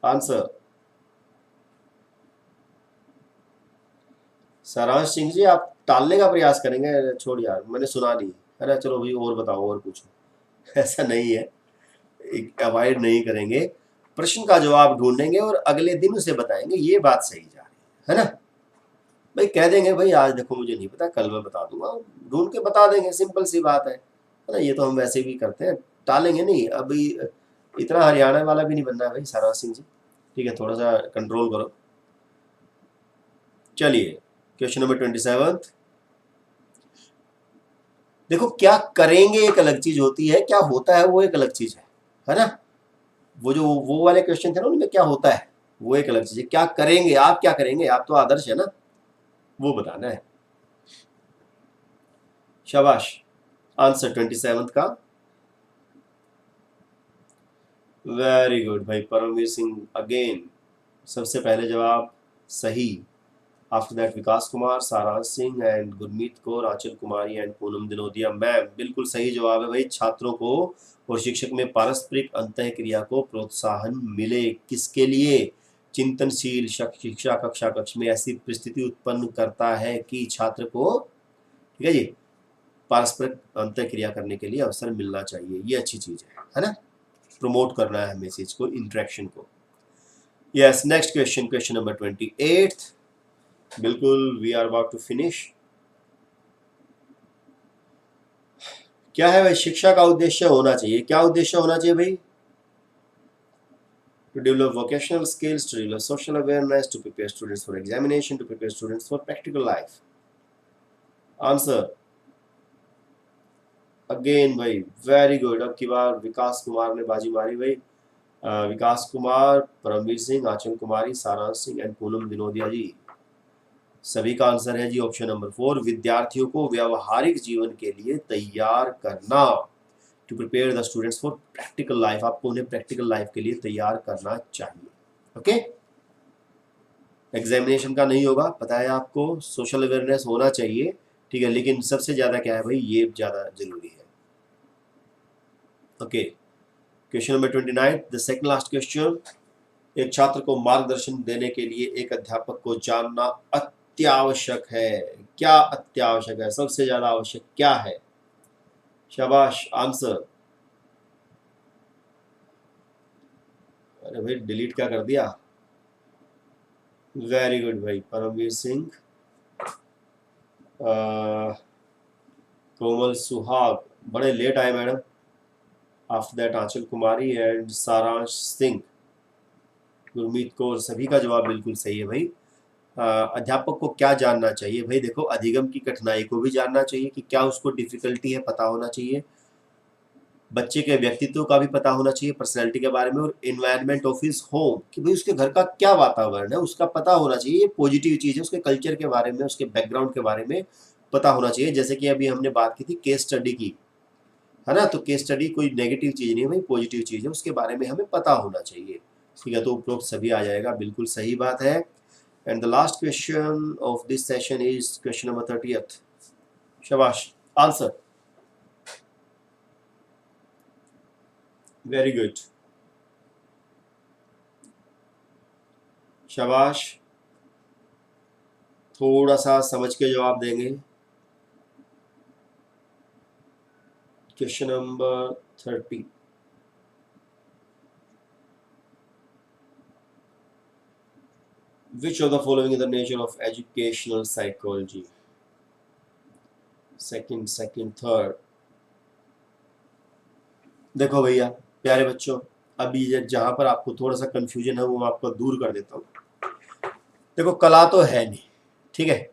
answer. Saransh Singh जी, आप टालने का प्रयास करेंगे? छोड़ यार, मैंने सुना नहीं, है ना। चलो भाई और बताओ, और पूछो। ऐसा नहीं है, अवॉइड नहीं करेंगे, प्रश्न का जवाब ढूंढेंगे और अगले दिन उसे बताएंगे, ये बात सही जा रही है ना भाई। कह देंगे भाई आज देखो मुझे नहीं पता, कल मैं बता दूंगा, ढूंढ के बता देंगे, सिंपल सी बात है ना। ये तो हम वैसे भी करते हैं, टालेंगे नहीं। अभी इतना हरियाणा वाला भी नहीं बनना है भाई सारांश सिंह जी, ठीक है, थोड़ा सा कंट्रोल करो। चलिए क्वेश्चन नंबर 27, देखो क्या करेंगे एक अलग चीज होती है, क्या होता है वो एक अलग चीज है ना। वो जो वो वाले क्वेश्चन थे ना, उनमें क्या होता है वो एक अलग चीज है, क्या करेंगे, आप क्या करेंगे, आप तो आदर्श है ना, वो बताना है। शाबाश। आंसर 27 का, वेरी गुड भाई परमवीर सिंह अगेन, सबसे पहले जवाब सही। After that Vikas Kumar, Saransh Singh and Gurmeet Kaur, Aanchal Kumari and Poonam Dinodia ma'am, बिल्कुल सही जवाब है भाई। छात्रों को और शिक्षक में पारस्परिक अंतः क्रिया को प्रोत्साहन मिले, किसके लिए? चिंतनशील शिक्षा कक्षा कक्ष में ऐसी परिस्थिति उत्पन्न करता है कि छात्र को, ठीक है जी, पारस्परिक अंतः क्रिया करने के लिए अवसर मिलना चाहिए, ये अच्छी चीज है ना। प्रमोट करना है मैसेज को, इंटरेक्शन को। Yes, next question, question number 28, बिल्कुल we are about to finish. क्या है भाई? शिक्षा का उद्देश्य होना चाहिए, क्या उद्देश्य होना चाहिए भाई? To develop vocational skills, to develop social awareness, to prepare students for examination, to prepare students for practical life. Answer again भाई, वेरी गुड। अब की बार विकास कुमार ने बाजी मारी भाई। विकास कुमार, परमवीर सिंह, आंचल कुमारी, सारांश सिंह एंड पूनम दिनोदिया जी, सभी का आंसर है जी ऑप्शन नंबर 4, विद्यार्थियों को व्यवहारिक जीवन के लिए तैयार करना। To prepare the students for practical life, आपको उन्हें प्रैक्टिकल लाइफ के लिए तैयार करना चाहिए। ओके, एग्जामिनेशन का नहीं होगा, पता है आपको, सोशल अवेयरनेस होना चाहिए, ठीक है, लेकिन सबसे ज्यादा क्या है भाई, ये ज्यादा जरूरी है। Okay, question number 29, the second last question. एक छात्र को मार्गदर्शन देने के लिए एक अध्यापक को जानना अत्यावश्यक है। क्या अत्यावश्यक है? सबसे ज्यादा आवश्यक क्या है? शाबाश। आंसर अरे भाई डिलीट क्या कर दिया। वेरी गुड भाई, परमवीर सिंह। कोमल सुहाग, बड़े लेट आए madam. After that Aanchal Kumari and Saransh Singh. Gurmeet Kaur, सभी का जवाब बिल्कुल सही है भाई। अध्यापक को क्या जानना चाहिए भाई, देखो अधिगम की कठिनाई को भी जानना चाहिए कि क्या उसको डिफिकल्टी है, पता होना चाहिए। बच्चे के व्यक्तित्व का भी पता होना चाहिए, पर्सनैलिटी के बारे में, और इन्वायरमेंट ऑफ हिज होम कि भाई उसके घर का क्या वातावरण है उसका पता होना चाहिए। ये पॉजिटिव चीज़ है, उसके कल्चर के बारे में, उसके बैकग्राउंड के बारे में पता होना चाहिए। जैसे कि अभी हमने बात की थी केस स्टडी की, है ना, तो केस स्टडी कोई नेगेटिव चीज़ नहीं है भाई, पॉजिटिव चीज़ है, उसके बारे में हमें पता होना चाहिए। ठीक है, तो उपरोक्त सभी आ जाएगा, बिल्कुल सही बात है। And the last question of this session is question number 30th। शाबाश, आंसर। वेरी गुड, शाबाश। थोड़ा सा समझ के जवाब देंगे। Question number 30। Which of the following is the nature of educational psychology? Second third. देखो भैया प्यारे बच्चों, अभी जहां पर आपको थोड़ा सा कंफ्यूजन है वो मैं आपको दूर कर देता हूँ। देखो कला तो है नहीं, ठीक है,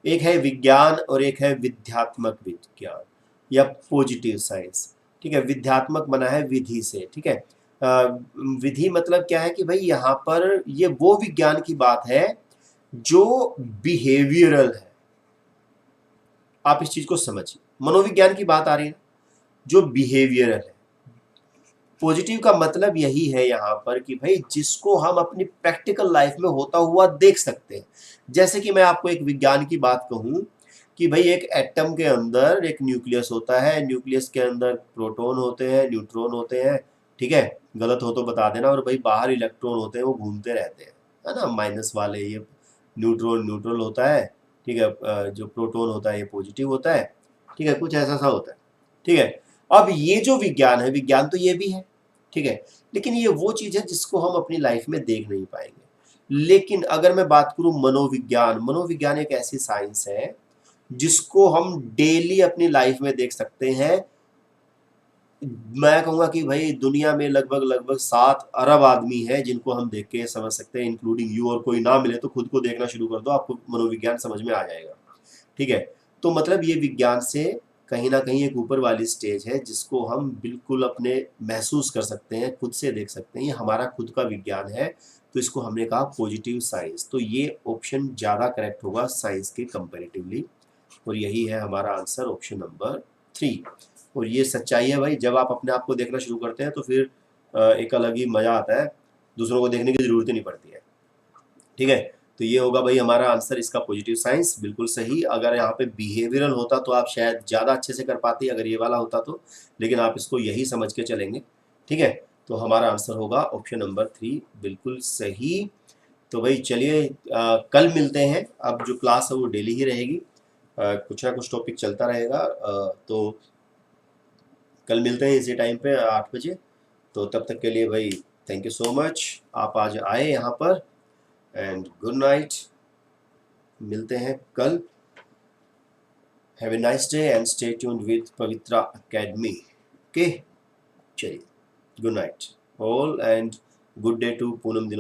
एक है विज्ञान और एक है विध्यात्मक विज्ञान या पॉजिटिव साइंस। ठीक है, विध्यात्मक बना है विधि से, ठीक है। विधि मतलब क्या है कि भाई यहाँ पर ये वो विज्ञान की बात है जो बिहेवियरल है। आप इस चीज को समझिए, मनोविज्ञान की बात आ रही है जो बिहेवियरल है। पॉजिटिव का मतलब यही है यहाँ पर कि भाई जिसको हम अपनी प्रैक्टिकल लाइफ में होता हुआ देख सकते हैं। जैसे कि मैं आपको एक विज्ञान की बात कहूँ कि भाई एक एटम के अंदर एक न्यूक्लियस होता है, न्यूक्लियस के अंदर प्रोटॉन होते हैं, न्यूट्रॉन होते हैं, ठीक है, गलत हो तो बता देना, और भाई बाहर इलेक्ट्रॉन होते हैं वो घूमते रहते हैं, है ना, माइनस वाले। ये न्यूट्रॉन न्यूट्रल होता है, ठीक है, जो प्रोटॉन होता है ये पॉजिटिव होता है, ठीक है, कुछ ऐसा सा होता है, ठीक है। अब ये जो विज्ञान है, विज्ञान तो ये भी है, ठीक है, लेकिन ये वो चीज है जिसको हम अपनी लाइफ में देख नहीं पाएंगे। लेकिन अगर मैं बात करूं मनोविज्ञान, मनोविज्ञान एक ऐसी साइंस है जिसको हम डेली अपनी लाइफ में देख सकते हैं। मैं कहूंगा कि भाई दुनिया में लगभग लगभग 7 अरब आदमी हैं जिनको हम देख के समझ सकते हैं, इंक्लूडिंग यू, और कोई ना मिले तो खुद को देखना शुरू कर दो, आपको मनोविज्ञान समझ में आ जाएगा। ठीक है, तो मतलब ये विज्ञान से कहीं ना कहीं एक ऊपर वाली स्टेज है जिसको हम बिल्कुल अपने महसूस कर सकते हैं, खुद से देख सकते हैं, ये हमारा खुद का विज्ञान है। तो इसको हमने कहा पॉजिटिव साइंस, तो ये ऑप्शन ज़्यादा करेक्ट होगा साइंस के कंपेरेटिवली, और यही है हमारा आंसर, ऑप्शन नंबर 3। और ये सच्चाई है भाई, जब आप अपने आप को देखना शुरू करते हैं तो फिर एक अलग ही मज़ा आता है, दूसरों को देखने की ज़रूरत ही नहीं पड़ती है। ठीक है, तो ये होगा भाई हमारा आंसर इसका, पॉजिटिव साइंस, बिल्कुल सही। अगर यहाँ पे बिहेवियरल होता तो आप शायद ज़्यादा अच्छे से कर पाते अगर ये वाला होता तो, लेकिन आप इसको यही समझ के चलेंगे। ठीक है, तो हमारा आंसर होगा ऑप्शन नंबर 3, बिल्कुल सही। तो भाई चलिए कल मिलते हैं। अब जो क्लास है वो डेली ही रहेगी, कुछ ना कुछ टॉपिक चलता रहेगा, तो कल मिलते हैं इसी टाइम पे 8 बजे। तो तब तक के लिए भाई थैंक यू सो मच, आप आज आए यहाँ पर, एंड गुड नाइट। मिलते हैं कल। Have a nice day and stay tuned with Pavitra academy. Okay, चलिए, good night all and good day to Poonam Dinod.